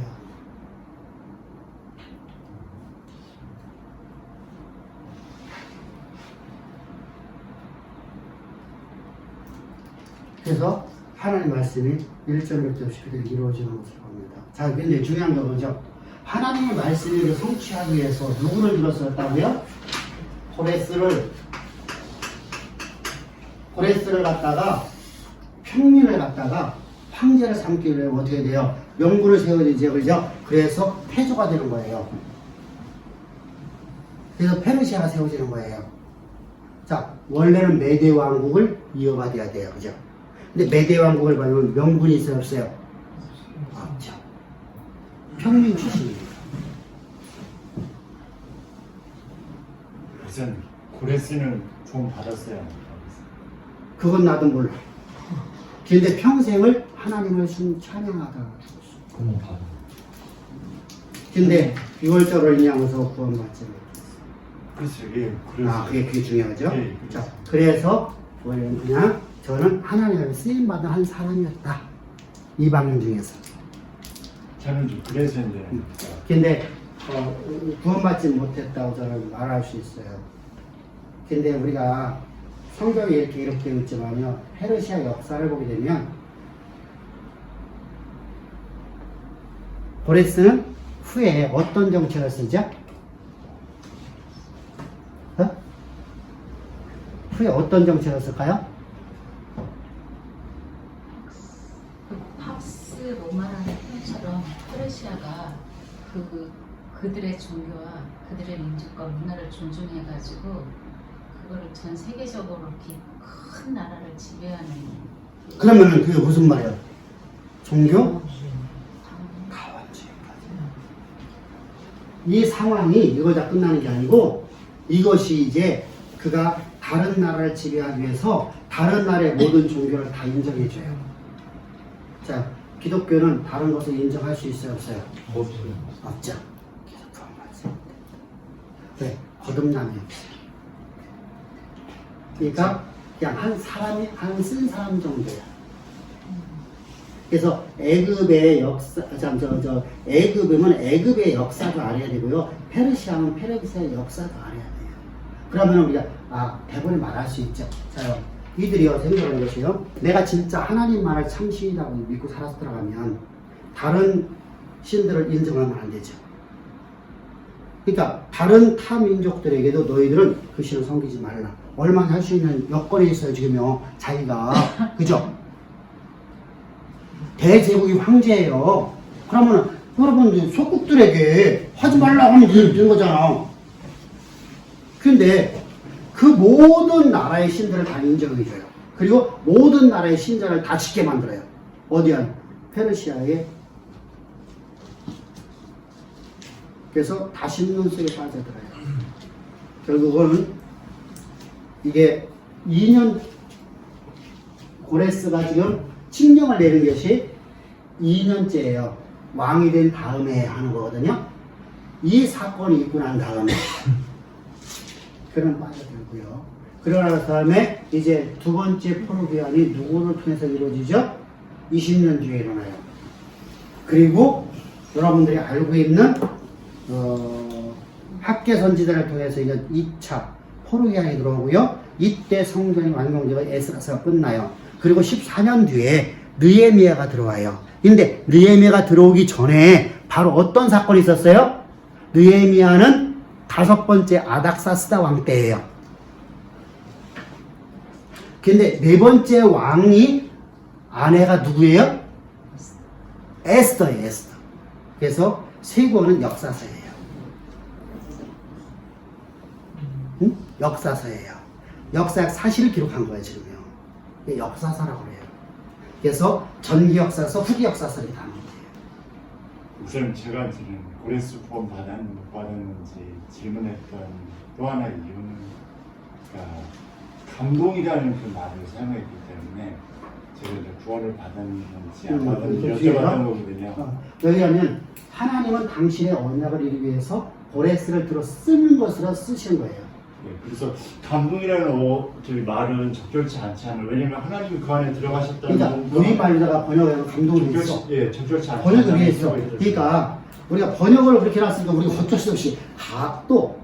그래서 하나님 말씀이 일절일절 없이 그대로 이루어지는 것을 봅니다. 자, 근데 중요한 건 뭐죠? 하나님의 말씀을 성취하기 위해서 누구를 들었었다고요? 고레스를 갖다가 평민을 갖다가 황제를 삼기 위해 어떻게 돼요? 명분을 세워야죠, 그죠? 그래서 태조가 되는 거예요. 그래서 페르시아가 세워지는 거예요. 자, 원래는 메대 왕국을 이어받아야 돼요, 그죠? 근데 메대 왕국을 받으면 명분이 있어요, 없어요? 없죠. 평민 출신이에요. 우선 고레스는 좀 받았어요. 그건 나도 몰라. 근데 평생을 하나님을 찬양하다가 죽었어. 그만 봐. 근데 6월절을 인양해서 구원받지 못했어. 그렇죠. 예, 그래서 아, 그게 중요하죠? 네, 자, 그래서 원래는 그냥 저는 하나님의 쓰임받은 한 사람이었다. 이방인 중에서. 저는 좀 그래서 이제 근데 구원받지 못했다고 저는 말할 수 있어요. 근데 우리가 성경에 이렇게 되어 있지만요, 페르시아 역사를 보게 되면 고레스는 후에 어떤 정책을 쓰죠? 후에 어떤 정책을 쓸까요? 팝스 로마라는 표현처럼 페르시아가 그들의 종교와 그들의 민족과 문화를 존중해가지고 그거를 전 세계적으로 이렇게 큰 나라를 지배하는. 그러면은 그게 무슨 말이에요? 종교? 가원주의까지. 이 상황이 이거다 끝나는 게 아니고 이것이 이제 그가 다른 나라를 지배하기 위해서 다른 나라의 모든 종교를 다 인정해줘요. 자, 기독교는 다른 것을 인정할 수 있어요, 없어요? 없어요. 없죠. 계속 그런 말씀. 왜? 거듭남이 없어요. 그러니까 그냥 한 사람이 한 쓴 사람 정도야. 그래서 애굽의 역사, 애굽이면 애굽의 역사도 알아야 되고요. 페르시아는 페르시아의 역사도 알아야 돼요. 그러면 우리가 대본에 말할 수 있죠. 자, 이들이요 생각하는 것이요. 내가 진짜 하나님 말을 참신이라고 믿고 살아서 들어가면 다른 신들을 인정하면 안 되죠. 그러니까 다른 타 민족들에게도 너희들은 그 신을 섬기지 말라. 얼마나 할 수 있는 여건이 있어요 지금요. 자기가 그죠? 대제국이 황제예요. 그러면 여러분 속국들에게 하지 말라고 하면 되는 거잖아. 근데 그 모든 나라의 신들을 다 인정해줘요. 그리고 모든 나라의 신전을 다 짓게 만들어요. 어디야? 페르시아에. 그래서 다 심는 속에 빠져들어요. 결국은 이게 2년 고레스가 지금 칙령을 내린 것이 2년째예요. 왕이 된 다음에 하는 거거든요. 이 사건이 있고 난 다음에 그런 빠져들고요. 그러고 난 다음에 이제 두 번째 포로기한이 누구를 통해서 이루어지죠? 20년 뒤에 일어나요. 그리고 여러분들이 알고 있는 학계 선지자를 통해서 이제 2차 포로기한이 들어오고요. 이때 성전이 완공되고 에스라서가 끝나요. 그리고 14년 뒤에 느헤미야가 들어와요. 근데 느헤미야가 들어오기 전에 바로 어떤 사건이 있었어요? 느헤미야는 5번째 아닥사스다 왕 때예요. 근데 4번째 왕이 아내가 누구예요? 에스더예요, 에스더. 그래서 세권은 역사서예요. 응? 역사서예요. 역사적 사실을 기록한 거예요, 지금요. 역사서라고 그래요. 그래서 전기 역사서, 후기 역사서를 다 나눠요. 우선 제가 지금 고레스 구원 받았는지 못 받았는지 질문했던 또 하나의 이유는 그러니까 감동이라는 그 말을 사용했기 때문에 제가 이제 구원을 받았는지 안 좀 받았는지 뒤에요? 여쭤봤던 거거든요. 여기 하면 하나님은 당신의 언약을 이루기 위해서 고레스를 들어 쓰는 것으로 쓰신 거예요. 네, 그래서 감동이라는 저희 말은 적절치 않지 않아요. 왜냐면 하나님이 그 안에 들어가셨다는 그러니까 우리말에다가 번역하면 감동이 있어. 예, 적절치 않지 번역을 않다는 위해서. 생각이 들었어요. 그러니까 우리가 번역을 그렇게 해놨으니까 우리가 어쩔 수 없이 각도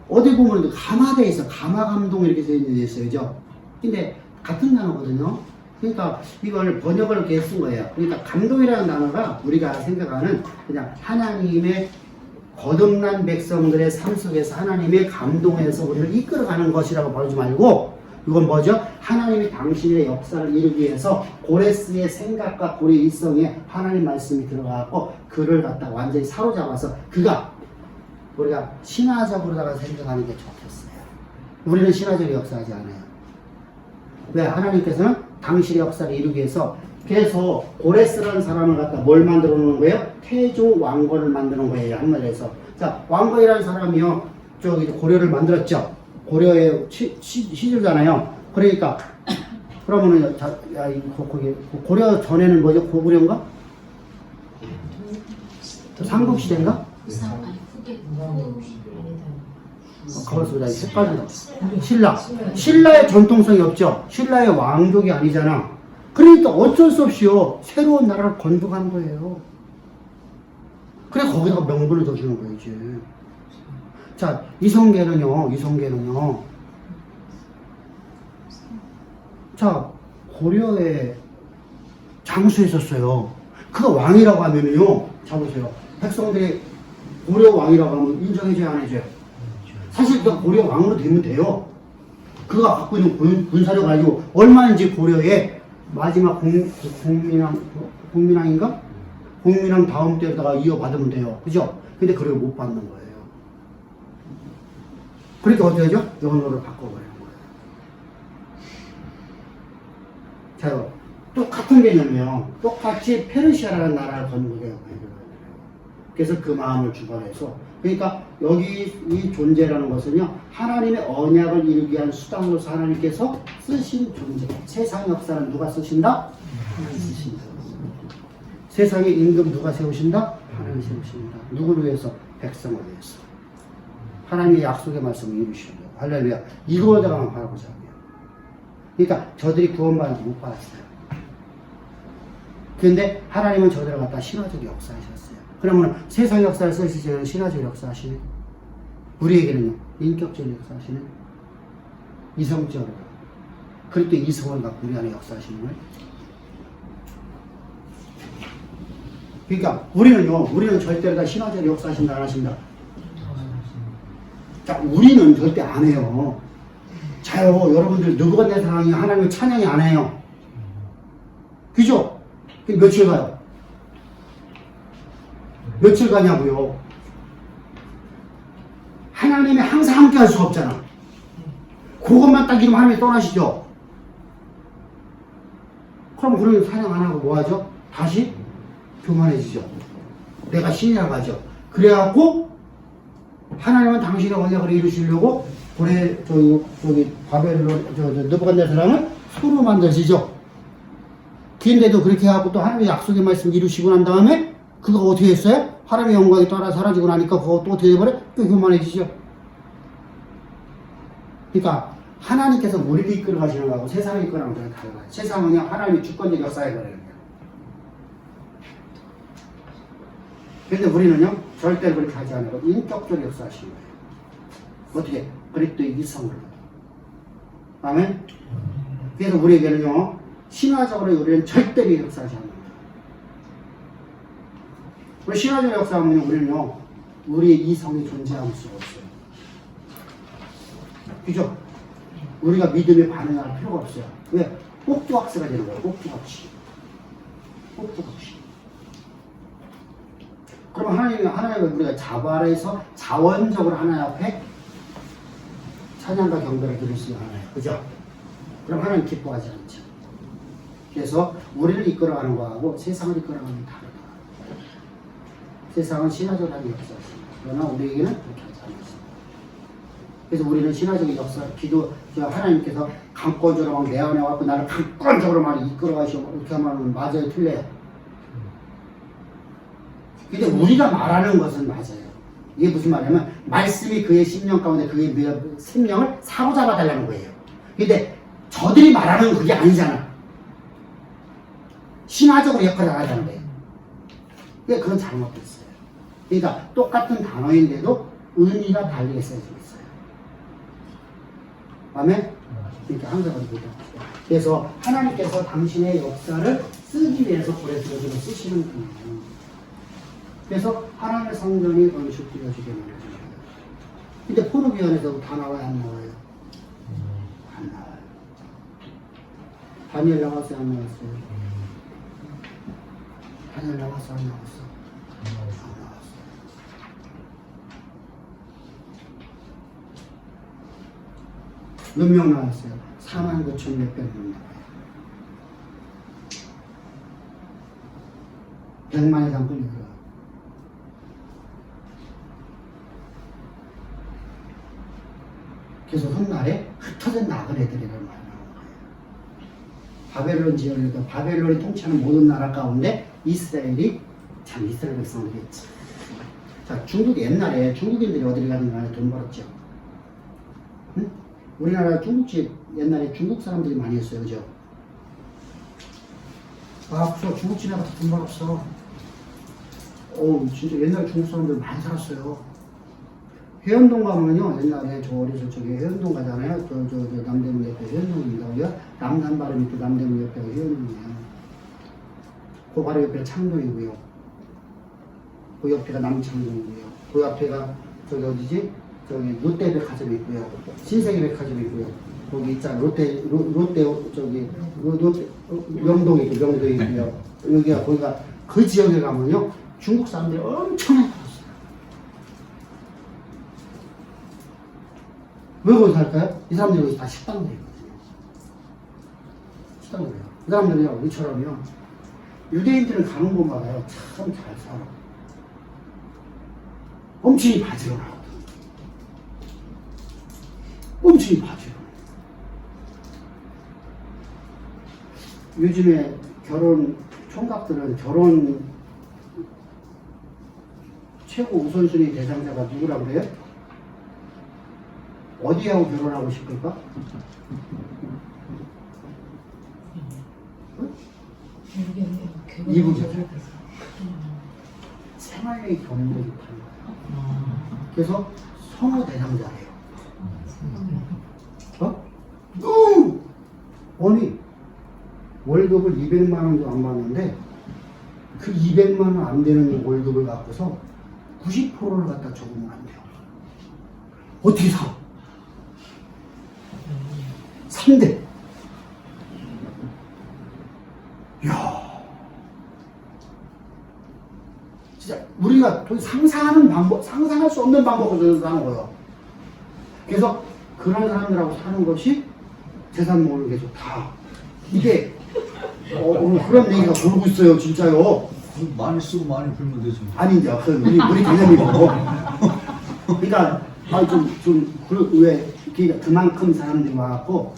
어디 보면 가마돼 있어. 가마 감동 이렇게 돼 있어요. 그죠? 근데 같은 단어거든요. 그러니까 이걸 번역을 이렇게 쓴 거예요. 그러니까 감동이라는 단어가 우리가 생각하는 그냥 하나님의 거듭난 백성들의 삶 속에서 하나님의 감동에서 우리를 이끌어가는 것이라고 보지 말고 이건 뭐죠? 하나님이 당신의 역사를 이루기 위해서 고레스의 생각과 고레의 일성에 하나님 말씀이 들어가고 그를 갖다 완전히 사로잡아서 그가 우리가 신화적으로다가 생각하는 게 좋겠어요. 우리는 신화적으로 역사하지 않아요. 왜? 하나님께서는 당신의 역사를 이루기 위해서 계속 고레스라는 사람을 갖다 뭘 만들어 놓은 거예요? 태조 왕건을 만드는 거예요. 한마디에서. 자, 왕건이라는 사람이요. 저기 고려를 만들었죠. 고려의 시주잖아요. 그러니까 그러면은 거기 고려 전에는 뭐죠? 고구려인가? 삼국 시대인가? 가만있어, 색깔이 신라의 전통성이 없죠. 신라의 왕족이 아니잖아. 그러니까 어쩔 수 없이요 새로운 나라를 건국한 거예요. 그래 거기다가 명분을 더 주는 거예요 이제. 자 이성계는요. 자 고려에 장수했었어요. 그가 왕이라고 하면요. 자 보세요. 백성들이 고려 왕이라고 하면 인정해줘야 안 해줘요? 사실 그가 고려 왕으로 되면 돼요. 그가 갖고 있는 군사력 가지고 얼마인지 고려에 마지막 공민왕인가? 공민왕 다음 때에다가 이어받으면 돼요. 그죠? 근데 그걸 못 받는 거예요. 그러니까 어떻게 하죠? 영어로 바꿔버리는 거예요. 자요. 똑같은 개념이에요. 똑같이 페르시아라는 나라를 건국해요. 그래서 그 마음을 주관해서 그러니까 여기 이 존재라는 것은요 하나님의 언약을 이루기 위한 수단으로서 하나님께서 쓰신 존재. 세상 역사는 누가 쓰신다? 하나님 쓰신다. 세상의 임금 누가 세우신다? 하나님 세우신다. 누구를 위해서? 백성을 위해서. 하나님의 약속의 말씀을 이루시려고. 할렐루야. 이거에다가만 바라보자고요. 그러니까 저들이 구원받아서 못 받았어요. 그런데 하나님은 저들을 갖다 신화적 역사하셨어요. 그러면 세상 역사를 쓰시는 신화적 역사하시네. 우리에게는요 인격적 역사하시네. 이성적으로 그리고 이성을 갖고 우리 안에 역사하시는 거예요. 그러니까 우리는 절대로 다 신화적 역사하신다 안 하신다. 자 우리는 절대 안 해요. 자요 여러분들 누구가 내 사랑이 하나님을 찬양이 안 해요. 그죠? 며칠 가요? 며칠 가냐고요? 하나님이 항상 함께 할 수 없잖아. 그것만 딱 이러면 하나님이 떠나시죠? 그럼 우리는 사냥 안 하고 뭐 하죠? 다시 교만해지죠. 내가 신이라고 하죠. 그래갖고 하나님은 당신의 언약을 이루시려고 저기 바벨론 느부갓네살은 소로 만들어지죠. 근데도 그렇게 해갖고 또 하나님의 약속의 말씀 이루시고 난 다음에 그거 어떻게 했어요? 하나님의 영광이 따라 사라지고 나니까 그거 또 어떻게 돼버려? 또 교만해지죠. 그러니까 하나님께서 우리를 이끌어 가시는 거하고 세상을 이끌어 가는 거랑 달라요. 세상은 그냥 하나님의 주권적 역사에 버리는 거예요. 그런데 우리는요 절대로 그렇게 하지 않고 인격적 역사하시는 거예요. 어떻게? 그리스도의 이성으로. 아멘? 그래서 우리에게는요 신화적으로 우리는 절대로 역사하지 않는 거예요. 우리 신화적 역사하면 우리는요 우리의 이성이 존재할 수가 없어요. 그죠? 우리가 믿음에 반응할 필요가 없어요. 왜? 꼭두각시가 되는 거예요. 꼭두각시. 그럼 하나님을 우리가 자발해서 자원적으로 하나님 앞에 찬양과 경배를 드릴 수 있나요? 그죠? 그럼 하나님 기뻐하지 않죠. 그래서 우리를 이끌어가는 거하고 세상을 이끌어가는 게 다르다. 세상은 신화적인 역사입니다. 그러나 우리에게는 그렇게 하지 않습니다. 그래서 우리는 신화적인 역사, 기도, 하나님께서 강권적으로 막 내어내갖고 나를 강권적으로 막 이끌어가시고 이렇게 하면 맞아요, 틀려요? 근데 우리가 말하는 것은 맞아요. 이게 무슨 말이냐면 말씀이 그의 심령 가운데 그의 생명을 사로잡아 달라는 거예요. 근데 저들이 말하는 그게 아니잖아. 신화적으로 역할을 하자는 거예요. 근데 그건 잘못됐어요. 그러니까 똑같은 단어인데도 의미가 다르게 써지고 있어요. 아멘? 이렇게 항상 그렇게 합시다. 그래서 하나님께서 당신의 역사를 쓰기 위해서 고레스로를 쓰시는 분이에요. 그래서 하나님의 성전이 건축되어지게 만들어요. 근데 포로기원에서 다 나와요, 안 나와요? 안 나와요. 다니엘 나왔어요, 안 나왔어요? 다니엘 나왔어, 안 나왔어? 안 나왔어. 몇 명 나왔어요? 4만 9천 몇백 명 나와요. 100만 이상 끌리더라고요. 그래서 훗날에 흩어진 나그네들이라는 말이 나오는 거예요. 바벨론 지역에서 바벨론이 통치하는 모든 나라 가운데 이스라엘이 참 이스라엘 백성들이 참. 자, 중국 옛날에 중국인들이 어디를 가든 간에 돈 벌었죠. 응? 우리나라 중국집 옛날에 중국 사람들이 많이 했어요, 그죠? 아, 없어. 중국집에 가서 돈 벌었어. 진짜 옛날에 중국 사람들 많이 살았어요. 해운동 가면요, 옛날에 저 어렸을 적에 해운동 가잖아요. 저 남대문 옆에 해운동입니다. 남산 바로 밑에 남대문 옆에가 해운동이에요. 그 바로 옆에 창동이고요. 그 옆에가 남창동이고요. 그 옆에가 저기 어디지? 저기 롯데백화점이 있고요. 신세계백화점이 있고요. 거기 있잖아. 롯데 명동이 있고요. 여기가 거기가 그 지역에 가면요, 중국 사람들이 엄청나게 왜 거기 살까요? 이 사람들이 여기 다 식당들이거든요. 식당들이에요. 이 사람들이요, 우리처럼요, 유대인들은 가는 곳마다요, 참 잘 살아. 엄청이 바지로 나거든. 엄청이 바지로. 요즘에 총각들은 결혼 최고 우선순위 대상자가 누구라고 그래요? 어디하고 결혼하고 싶을까? 이국이죠. 생활력이 경력이 달라요. 그래서 성호 대상자예요. 아니, 월급을 200만 원도 안 받는데 그 200만 원 안 되는 월급을 갖고서 90%를 갖다 적으면 안 돼요. 어떻게 사? 3대. 이야. 진짜 우리가 상상할 수 없는 방법으로 사는 거예요. 그래서 그런 사람들하고 사는 것이 재산 모으는 게 좋다. 이게 그런 얘기가 돌고 있어요, 진짜요. 많이 쓰고 많이 불면 되죠. 아니, 이제 우리 개념이고. 그러니까 그만큼 사람들이 와갖고,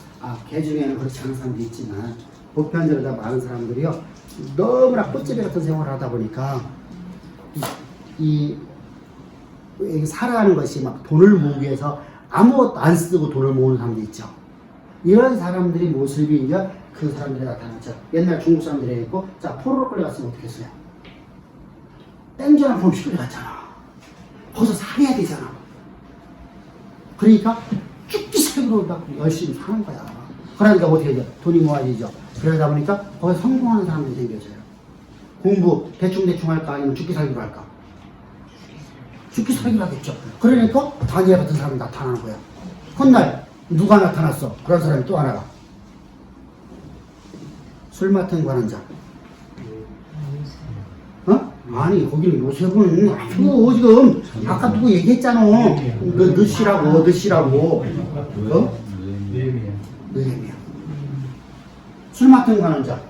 걔 중에는 그렇지 않은 사람도 있지만 보편적으로 다 많은 사람들이요, 너무나 꽃제비 같은 생활을 하다 보니까 살아가는 것이 막 돈을 모으기 위해서 아무것도 안 쓰고 돈을 모으는 사람도 있죠. 이런 사람들이 모습이 이제 그 사람들이 나타났죠. 옛날 중국 사람들이 했고, 자, 포로로 끌려갔으면 어떻게 했어요? 땡전한 폼 끌려갔잖아. 거기서 살아야 되잖아. 그러니까 죽기 살기로 열심히 사는 거야. 그러니까 어떻게 되죠? 돈이 모아지죠. 그러다 보니까 거기 성공하는 사람들이 생겨져요. 공부 대충 할까? 아니면 죽기 살기로 할까? 죽기 살기로 하겠죠. 그러니까 다니엘 같은 사람이 나타나는 거야. 훗날 누가 나타났어? 그런 사람이 또 하나가 술 맡은 관원자. 아니, 거기는 요셉은 아주 지금 아까 누구 얘기했잖아. 느시라고. 느헤미야. 술 맡은 관원자.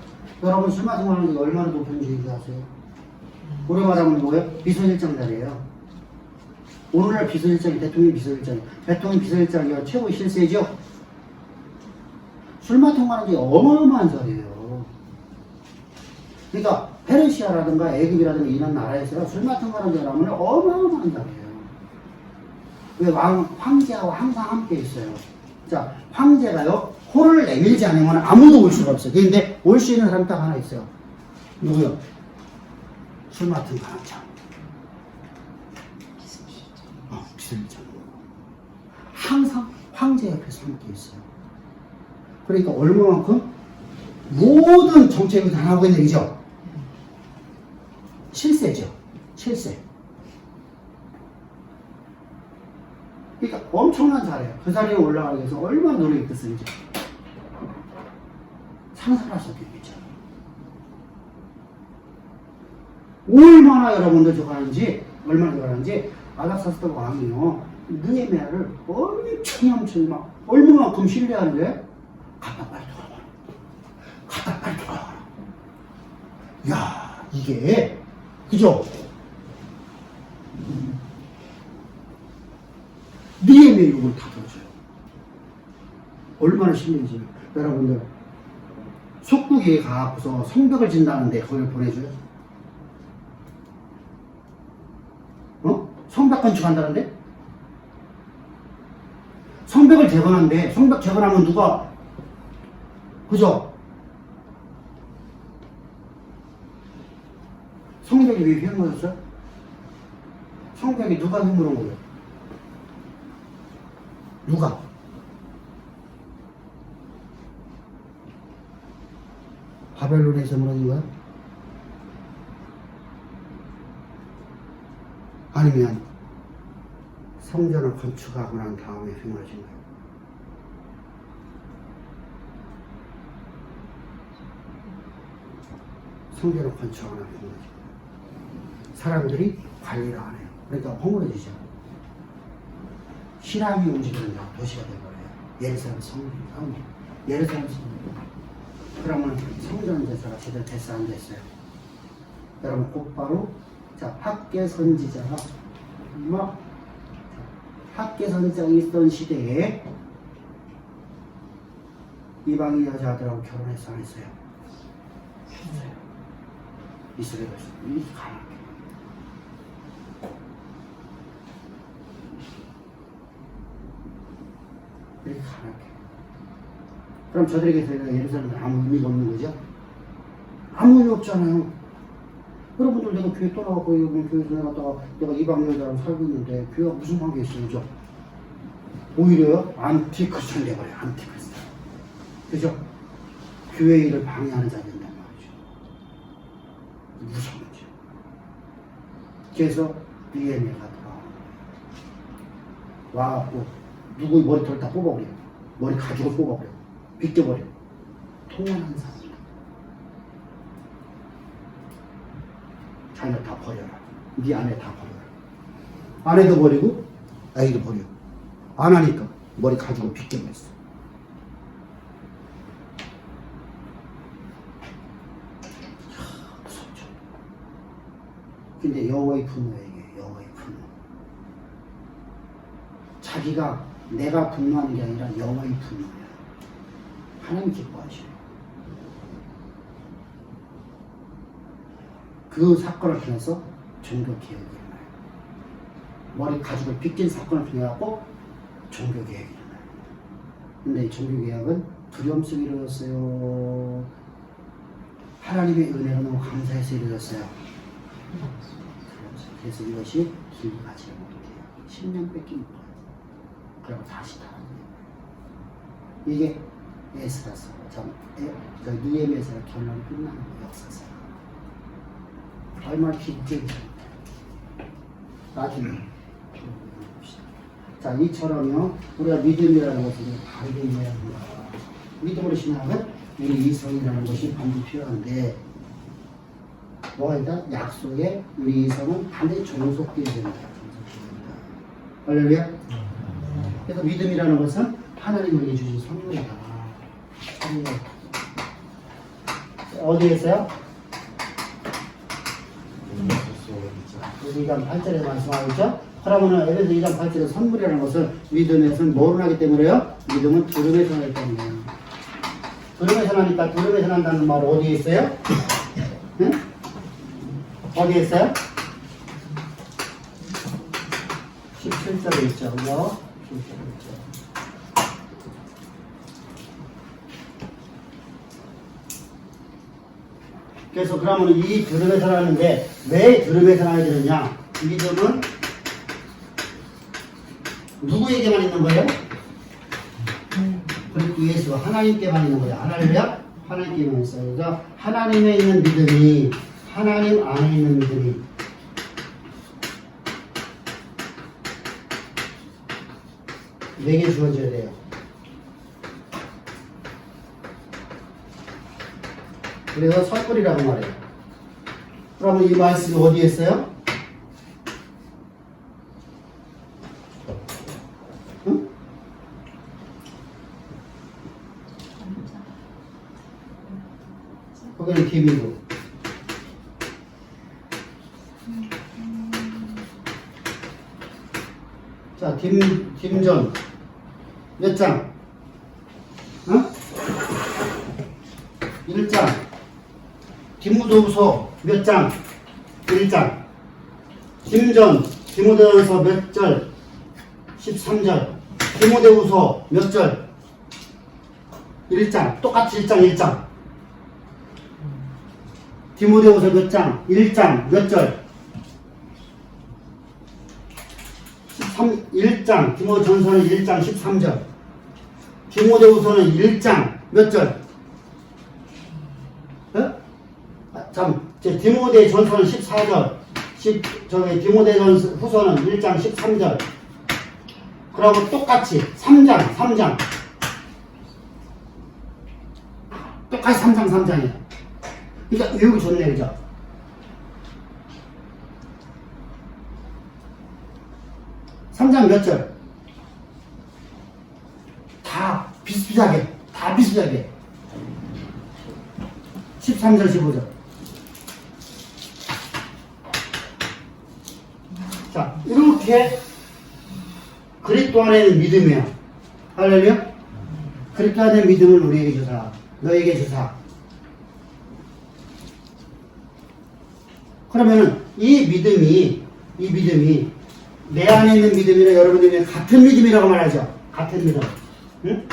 여러분, 술 맡은 관원자가 얼마나 높은지 얘기하세요? 우리 말하면 뭐예요? 비서실장자리예요. 오늘날 비서실장이 대통령 비서실장, 대통령 비서실장이 최고의 실세죠. 술 맡은 거는 게 어마어마한 자리예요. 그러니까 페르시아라든가 애굽이라든가 이런 나라에서 술 맡은 거는 사람은 어마어마한 자리예요. 왜 황제하고 항상 함께 있어요. 자, 황제가요 호를 내밀지 않으면 아무도 올 수가 없어요. 그런데 올 수 있는 사람 딱 하나 있어요. 누구요? 술 맡은 가장. 비서실장. 항상 황제 옆에서 함께 있어요. 그러니까 얼마만큼 모든 정책을 다 하고 있는 얘기죠. 실세죠. 실세. 그러니까 엄청난 자리예요. 그 자리에 올라가기 위해서 얼마나 노력했겠습니까? 상상할 수 없겠죠. 얼마나 여러분들 좋아하는지, 얼마나 좋아하는지, 아닥사스다 왕이요, 느헤미야를 엄청 막, 얼마만큼 신뢰하는데, 갔다 빨리 돌아와. 갔다 빨리 돌아와. 야, 이게, 그죠? 느헤미야 욕을 다 들어줘요. 얼마나 신뢰인지. 여러분들, 속국에 가고서 성벽을 진다는데 거기를 보내줘요? 성벽 건축한다는데? 성벽을 재건한대. 성벽 재건하면 누가, 그죠? 성벽이 왜 휘어먹었어요? 성벽이 누가 휘어먹은 거예요? 누가? 바벨론에서 무너진 거야? 아니면 성전을 건축하고 난 다음에 휘어진 거야? 성전을 건축하고 난 휘어진 거야. 사람들이 관리를 안 해요. 그러니까 허물어지죠. 시람이 움직이는 도시가 되어버려요. 예루살렘 성전. 예루살렘 성전. 그러면 성전 제사가 제대로 됐어 안 됐어요? 여러분 곧바로 자 학계 선지자가 막 학계 선지자가 있던 시대에 이방인 여자들하고 결혼했어 안 했어요? 했어요. 이스라엘에서 이렇게 가난하게 이렇게 가난하게. 그럼 저들에게서 예루살렘은 아무 의미가 없는 거죠? 아무 의미 없잖아요. 여러분들 내가 교회 떠나가고 교회에서 내가 이방 여자랑 살고 있는데 교회가 무슨 관계 있어요? 그죠? 오히려 안티크리스찬 돼버려요. 안티크리스찬. 그죠? 교회 일을 방해하는 자가 된단 말이죠. 무서운 거죠. 그래서 느헤미야가 와갖고 누구의 머리털을 다 뽑아버려요. 머리 가죽을 뽑아버려요. 벗겨버려. 통화하는 사람. 자기가 다 버려라. 네 아내 다 버려라. 아내도 버리고 아이도 버려. 안 하니까 머리 가지고 벗겨버렸어. 무섭죠. 근데 여호와의 분노에게 여호와의 분노. 자기가 내가 분노하는 게 아니라 여호와의 분노야. 하나님 기뻐하셔요. 그 사건을 통해서 종교개혁이 일어나요. 머리 가죽을 벗긴 사건을 통해서 종교개혁이 일어나요. 근데 이 종교개혁은 두려움 속에 이루어졌어요. 하나님의 은혜가 너무 감사해서 이루어졌어요. 그래서 이것이 길게 가지 못해요. 10년 뺏긴 거예요. 그리고 다시 달아나요. 이게 에스라서, 느헤미야서 결론이 끝나는 거예요, 역사상. 얼마나 깊게 나중에 봅시다. 자, 이처럼요, 우리가 믿음이라는 것을 다르게 이해해야 합니다. 믿음으로 신앙은 우리 이성이라는 것이 반드시 필요한데, 뭐가 있다? 약속에 우리 이성은 반드시 종속되어야 됩니다. 할렐루야? 그래서 믿음이라는 것은 하나님에게 주신 선물이다. 어디에서요? 우리가 8절에 말씀하고 있죠? 그러면은 에베소 2장 8절에 선물이라는 것을 믿음에서는 뭐로 하기 때문에요? 믿음은 들음에서 나기 때문에요. 들음에서 나니까 들음에서 난다는 말 어디에 있어요? 응? 어디에 있어요? 17절에 있죠. 그죠? 17절에 있죠. 그래서 그러면 이 들음에서 나는데 왜 들음에서 나야 되느냐? 믿음은 누구에게만 있는 거예요? 그리고 예수 하나님께만 있는 거예요. 할렐루야? 하나님께만 있어요. 그래서 하나님에 있는 믿음이 하나님 안에 있는 믿음이 내게 주어져야 돼요. 그래서 선물이라고 말해요. 그러면 이 말씀이 어디에 있어요? 응? 거기는 김이고. 자, 김전 몇 장? 응? 1장. 디모데후서 몇 장? 1장. 김전, 디모데후서 몇 절? 13절. 디모데후서 몇 절? 1장. 똑같이 1장, 1장. 디모데후서 몇 장? 1장, 몇 절? 1장. 디모전서는 1장, 13절. 디모데후서는 1장, 몇 절? 디모데 전서는 14절, 디모데 후서는 1장 13절. 그러고 똑같이 3장. 똑같이 3장이에요. 그러니까 외우기 좋네, 그죠? 삼장 몇 절? 다 비슷비슷하게. 13절, 15절. 자, 이렇게 그리스도 안에 있는 믿음이야. 할렐루야? 그리스도 안에 있는 믿음을 우리에게 주사, 너에게 주사. 그러면은 이 믿음이 내 안에 있는 믿음이나 여러분들이 같은 믿음이라고 말하죠. 같은 믿음. 응?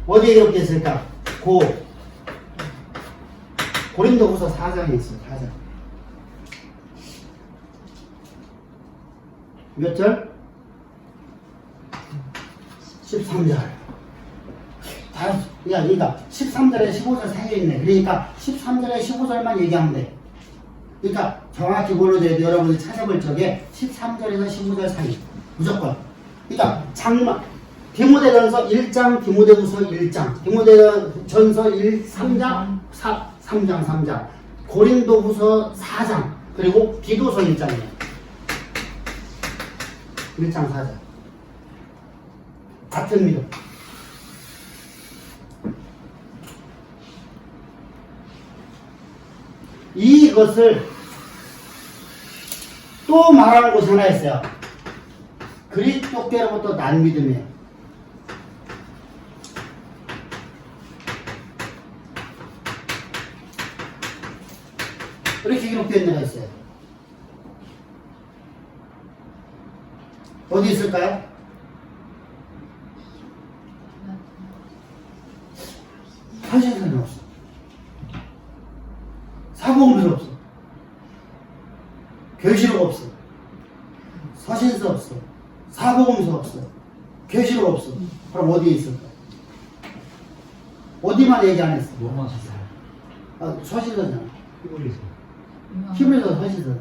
어디에 이렇게 있을까? 고린도후서 4장에 있어요. 4장. 몇 절? 13절. 그러니까 13절에 15절 새겨있네. 그러니까 13절에 15절만 얘기하면 돼. 그러니까 정확히 뭘로 돼도 여러분이 찾아볼 적에 13절에서 15절 사이. 무조건. 그러니까 디모데전서 1장, 디모데후서 1장, 디모데전서 3장, 3장, 고린도후서 4장, 그리고 디도서 1장이에요. 1장 4장. 같은 믿음. 이것을 또 말하는 곳이 하나 있어요. 그리스도께로부터 난 믿음이에요. 이렇게 기록된 데가 있어요. 어디 있을까요? 사실은 없어. 사고음도 없어. 계시록 없어. 서신서 없어. 사고음서 없어. 계시록 없어. 그럼 어디에 있을까? 어디만 얘기 안 했어? 뭐만 썼어요? 서신서잖아. 히브리서. 히브리서 서신서잖아.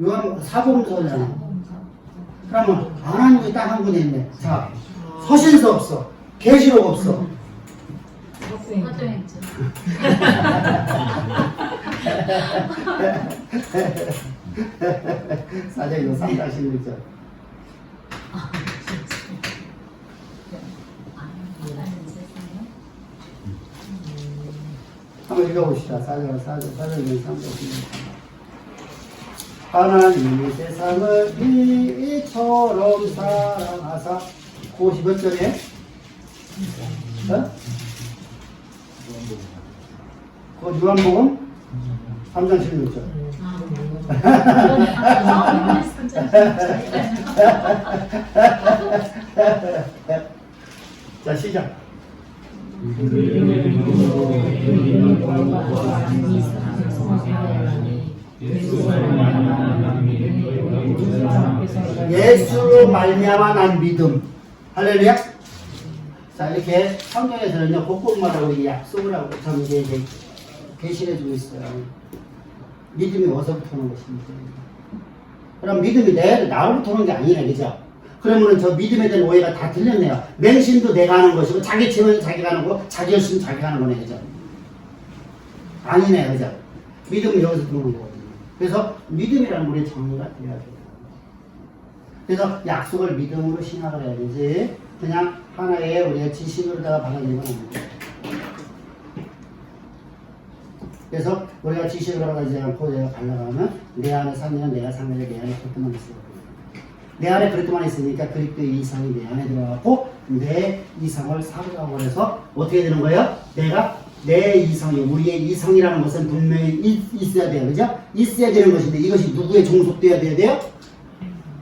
요한 사고음서잖아. 그러면 하나님이 딱 한 분이 있네. 자, 서신서 없어. 계시록 없어. 사도행전. 사장님 3-16절. 한번 읽어봅시다. 사장 3-16절. 하나님이 세상을 이처럼 사랑하사. 그것이 몇 절에? 어? 그거 요한복음 3장 16절. 자, 시작. 예수로 말미암아 난 믿음. 할렐루야. 자, 이렇게 성경에서는요, 복음말하고 이 약속을 하고 참 이제 계시해주고 있어요. 믿음이 어디서부터 오는 것입니까? 그럼 믿음이 나로부터 오는 게 아니네, 그죠? 그러면은 저 믿음에 대한 오해가 다 들렸네요. 맹신도 내가 하는 것이고, 자기 체면이 자기가 하는 거, 자기 열심히 자기가 하는 거네, 그죠? 아니네, 그죠? 믿음은 여기서 들어오는 거거든요. 그래서 믿음이라는 우리의 정리가 돼야 돼요. 그래서 약속을 믿음으로 신학을 해야 되지, 그냥 하나의 우리가 지식으로다가 받아들이면 안 됩니다. 그래서 우리가 지식을 받아들이지 않고 내가 발라가면 내 안에 사는 내가 사는 내 안에 그리스도만 있어요. 내 안에 그리스도만 있으니까 그리스도의 이성이 내 안에 들어가고 내 이성을 사고하고 해서 어떻게 되는 거예요? 내가 내 이성이 우리의 이성이라는 것은 분명히 있어야 돼요. 그죠? 있어야 되는 것인데 이것이 누구의 종속되어야 돼요?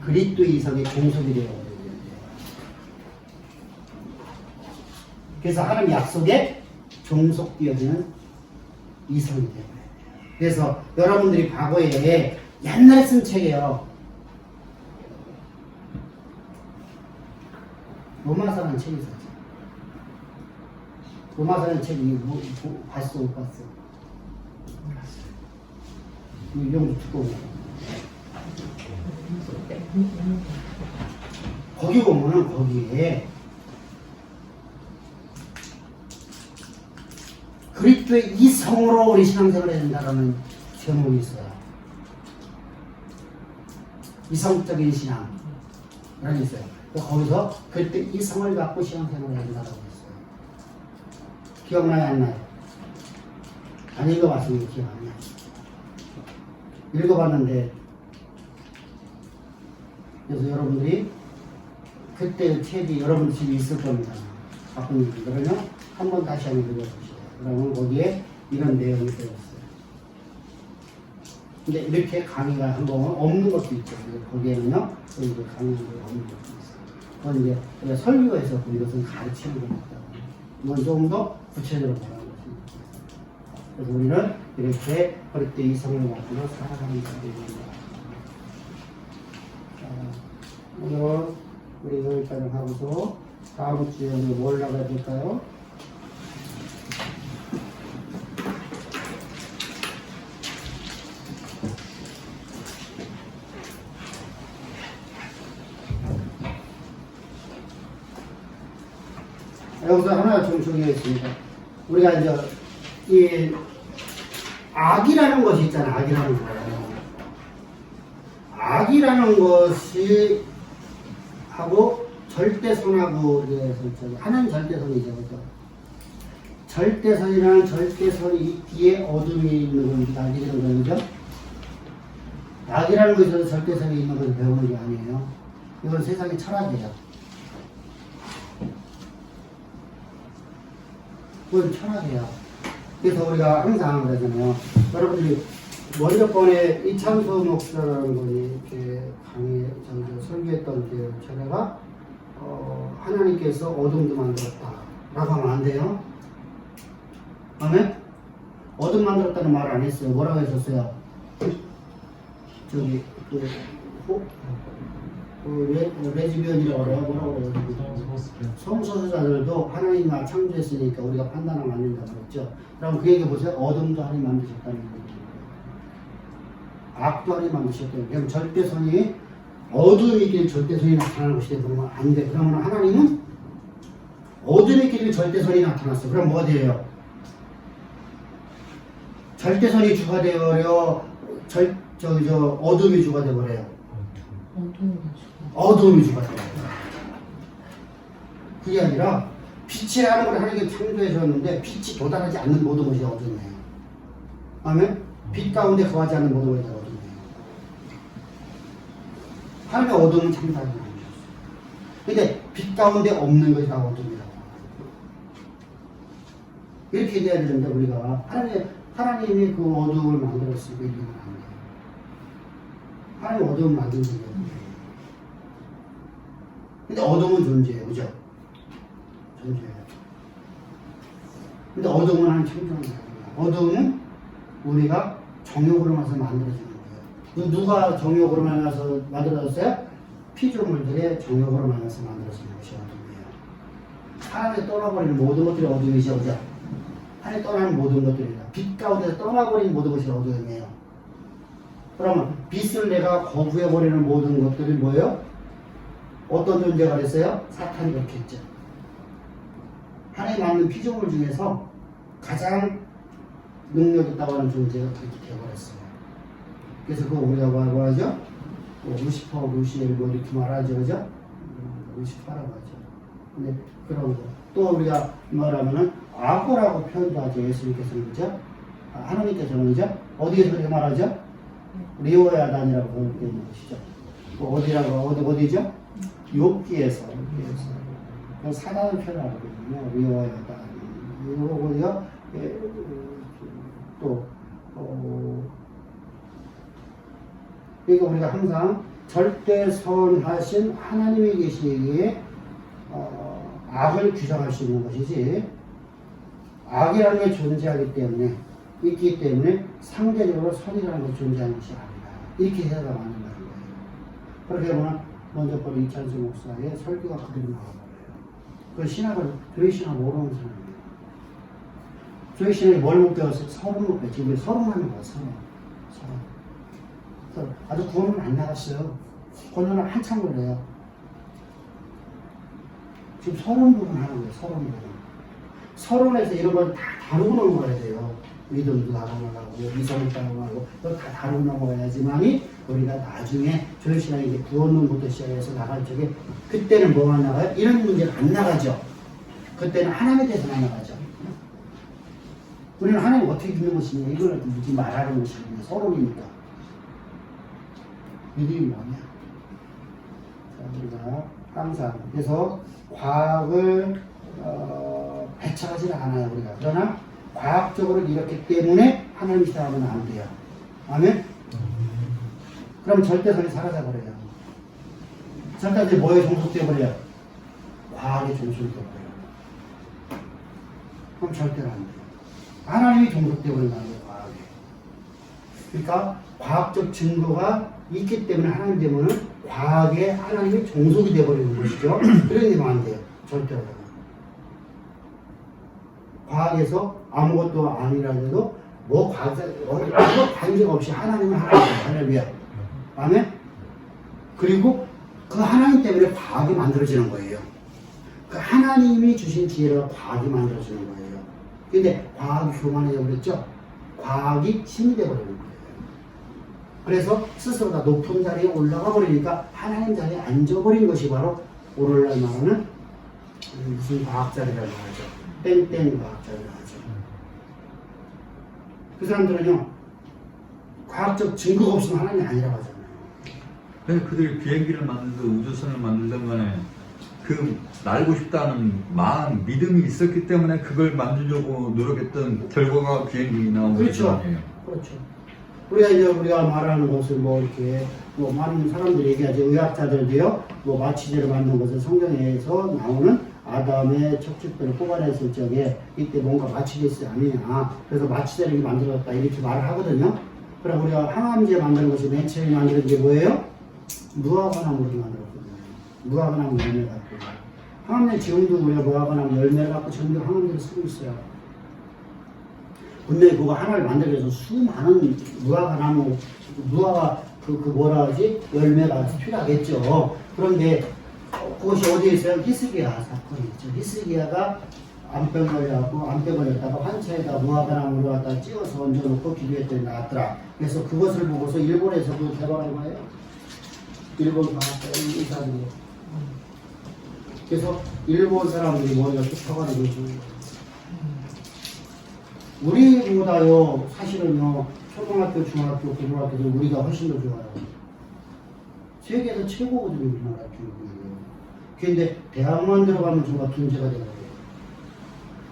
그리스도의 이성의 종속이 되어야 돼요. 그래서 하나님 약속에 종속되어지는 이성이 돼요. 그래서 여러분들이 과거에 옛날에 쓴 책이에요. 로마서라는 책이 있었죠. 로마서라는 책이 봤어 못 봤어? 이용도 듣고 거기 보면은 거기에 그리스도의 이성으로 우리 신앙생활을 해야 된다는 제목이 있어요. 이성적인 신앙이라는 게 있어요. 거기서 그리스도의 이성을 갖고 신앙생활을 해야 된다고 했어요. 기억나요? 안 나요? 안 읽어봤으면 기억 안 나요. 읽어봤는데 그래서 여러분들이 그때 책이 여러분 집에 있을 겁니다. 바쁜 일이. 그러면 한번 다시 한번 읽어보세요. 그러면 거기에 이런 내용이 들어있어요. 근데 이렇게 강의가 한번 없는 것도 있죠. 거기에는요, 이제 강의가 없는 것도 있어요. 그건 이제 우리가 설교에서 이것은 가르치는 겁니다. 이건 조금 더 구체적으로 말하는 것입니다. 그래서 우리는 이렇게 그리스도의 이성을 갖고 살아가는 자들입니다. 오늘 우리 여기까지 하고서 다음 주에 뭘 나가야 될까요? 여기서 하나 좀 정리했습니다. 우리가 이제 이 악이라는 것이 있잖아. 악이라는 거. 악이라는 것이 하고 절대선하고 하나는 절대선이죠. 그죠? 절대선이라는 절대선이 뒤에 어둠이 있는 겁니다. 악이라는 거죠. 악이라는 것에서 절대선이 있는 것을 배우는 게 아니에요. 이건 세상의 철학이에요. 그건 철학이에요. 그래서 우리가 항상 그러잖아요. 여러분들이 먼저 번에 이창수 목사라는 분이 이렇게 설교했던 그 제가 하나님께서 어둠도 만들었다 라고 하면 안 돼요. 아멘? 어둠 만들었다는 말 안 했어요. 뭐라고 했었어요? 저기 레즈비언이라고 그래요. 뭐라고 그래요? 성소수자들도 하나님이 창조했으니까 우리가 판단하면 안 된다고 그랬죠. 그럼 그 얘기 보세요. 어둠도 하나님 만드셨다는 거예요. 악도 하나님 만드셨다는 거예요. 그럼 절대선이 어둠이 길 절대선이 나타나는 것이 되면 안 돼. 그러면 하나님은 어둠이 길 절대선이 나타났어. 그럼 뭐가 돼요? 절대선이 주가 되어버려. 어둠이 주가 되어버려요. 어둠이 주가 되어버려요. 그게 아니라 빛이라는 걸 하나님께 창조해 줬는데 빛이 도달하지 않는 모든 것이 어둠이에요. 아멘? 빛 가운데 거하지 않는 모든 것이 어둠이에요. 하나님의 어둠은 창조하지 않으셨어요. 근데 빛 가운데 없는 것이 다 어둠이라고. 이렇게 돼야 되는데 우리가 하나님이 그 어둠을 만들었으니까 이러면 안 돼요. 하나님 어둠을 만든 적이 없어요. 근데 어둠은 존재해요. 그죠? 존재해요. 근데 어둠은 하나님 창조한 거예요. 어둠은 우리가 정욕으로 만나서 만들어지는 거예요. 누가 정욕으로 만나서 만들어졌어요? 피조물들의 정욕으로 만나서 만들어지는 것이 어둠이에요. 하나님의 떠나버리는 모든 것들이 어둠이죠. 그죠? 하나님 떠나는 모든 것들이다. 빛 가운데서 떠나버린 모든 것이 어둠이에요. 그러면 빛을 내가 거부해버리는 모든 것들이 뭐예요? 어떤 존재가 됐어요? 사탄이 그렇게 했죠. 하나님 만든 피조물 중에서 가장 능력 있다고 하는 존재가 그렇게 되어버렸어요. 그래서 그거 우리가 뭐 하죠? 루시퍼, 루시엘 뭐 이렇게 말하죠. 그죠? 루시퍼라고 하죠. 근데 그런 거. 또 우리가 말하면은 악어라고 표현도 하죠. 예수님께서는. 그죠? 하나님께서는. 그죠? 어디에서 그렇게 말하죠? 리오야단이라고 표현되는 것이죠. 어디죠? 욥기에서. 사단을 표현하거든요. 리오야단. 이거고요. 또 그러니까 우리가 항상 절대 선하신 하나님이 계시기에 악을 규정할 수 있는 것이지, 악이라는 게 존재하기 때문에, 있기 때문에 상대적으로 선이라는 게 존재하는 것이 아니다. 이렇게 해석하면 안 된다는 거예요. 그렇게 보면 먼저 번 이찬수 목사의 설교가 그대로 나와버려요. 그 신학을, 교회 신학 모르는 사람이에요. 교회 신학이 뭘 못 배웠어요? 서론 못 배웠지. 우리 서론만 배웠어요. 서론. 아주 구원은 안 나갔어요. 구원은 한참 걸려요. 지금 서론 부분 하는 거예요. 서론 부분. 서론에서 이런 걸 다 다루고 넘어가야 돼요. 믿음도 다루고 넘어가고, 이성을 다루고 넘어가고, 그걸 다 다루고 넘어가야지만이 우리가 나중에 교회신학이 이제 구원론부터 시작해서 나갈 적에, 그때는 뭐가 나가요? 이런 문제가 안 나가죠. 그때는 하나님에 대해서만 나가죠. 우리는 하나님 어떻게 믿는 것이냐, 이걸 묻지 말하는 것이거든요. 서론이니까. 믿음이 뭐냐? 자, 우리가 항상. 그래서 과학을 배척하지는 않아요, 우리가. 그러나 과학적으로 이렇기 때문에 하나님이시다 하면 안 돼요. 아멘? 그럼 절대선이 사라져버려요. 절대선이 뭐에 종속되어버려요? 과학에 종속되어버려요. 그럼 절대로 안 돼요. 하나님이 종속되어버린다는 거예요, 과학에. 그러니까 과학적 증거가 있기 때문에 하나님 되면은 과학에 하나님이 종속이 되어버리는 것이죠. 그러면 안 돼요. 절대로. 과학에서 아무것도 아니라도 뭐 과학과 관계가 없이 하나님은 하나님이에요. 할렐루야. 아멘? 그리고 그 하나님 때문에 과학이 만들어지는 거예요. 그 하나님이 주신 지혜로 과학이 만들어지는 거예요. 근데 과학이 교만해져 버렸죠? 과학이 신이 되어버리는 거예요. 그래서 스스로가 높은 자리에 올라가 버리니까 하나님 자리에 앉아버린 것이 바로 오늘날 말하는 무슨 과학자리라고 하죠. 땡땡 과학자리라고 하죠. 그 사람들은요, 과학적 증거가 없으면 하나님이 아니라고 하잖아요. 그래서 그들이 비행기를 만들든 우주선을 만들든 간에 그 날고 싶다는 마음, 믿음이 있었기 때문에 그걸 만들려고 노력했던 결과가 비행기 나온 그렇죠. 아니에요. 그렇죠. 우리가 말하는 것을 뭐 이렇게 뭐 많은 사람들이 얘기하죠. 의학자들도요, 뭐 마취제를 만든 것을 성경에서 나오는 아담의 척추뼈를 뽑아냈을 적에 이때 뭔가 마취제 있지 않느냐. 그래서 마취제를 만들었다 이렇게 말을 하거든요. 그럼 우리가 항암제 만드는 것이 맨 처음에 만드는 게 뭐예요? 무화과나무로 만들었거든요. 무화과나무 열매 갖고. 항암제 지금도 우리가 무화과나무 열매를 갖고 지금도 항암제를 쓰고 있어요. 분명히 그거 하나를 만들기 위해서 수많은 무화과나무, 무화과 그 뭐라 하지? 열매가 필요하겠죠. 그런데 그것이 어디에 있어요? 히스기야 사건이 있죠. 히스기야가 암병 걸려갖고 암병 걸렸다가 환자에다 무화과나무를 갖다 찍어서 얹어놓고 기도했더니 나왔더라. 그래서 그것을 보고서 일본에서도 개발한 거예요. 일본 과학자 의사들이. 그래서 일본 사람들이 머리가 툭쳐가지고 우리보다요, 사실은요, 초등학교, 중학교, 고등학교도 우리가 훨씬 더 좋아요. 세계에서 최고거든요, 우리나라 교육은. 그런데 대학만 들어가면 정말 문제가 되거든요.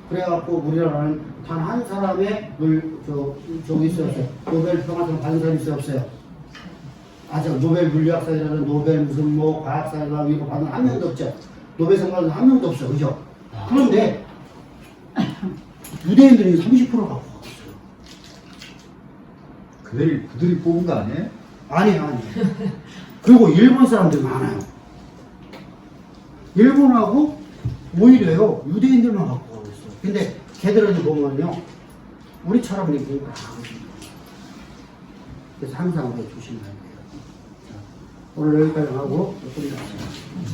그래갖고 우리나라는 단 한 사람의 저기 있어요. 노벨 평화상 받은 사람이 있어요, 없어요? 아직 노벨 물리학상이라는 노벨 무슨 뭐 과학상이나 이거 받은 한 명도 없죠. 노벨상 받은 한 명도 없어, 그죠? 그런데 유대인들이 30% 갖고 가고 있어요. 그들이 뽑은 거 아니에요? 아니에요. 그리고 일본 사람들 많아요. 일본하고 오히려요, 유대인들만 갖고 가고 있어요. 근데 걔들은 보면요, 우리처럼 이렇게 공부를 안 합니다. 그래서 항상 우리 조심해야 돼요. 자, 오늘 여기까지 하고 또 끝났습니다.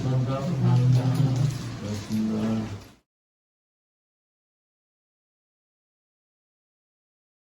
감사합니다. 고맙습니다.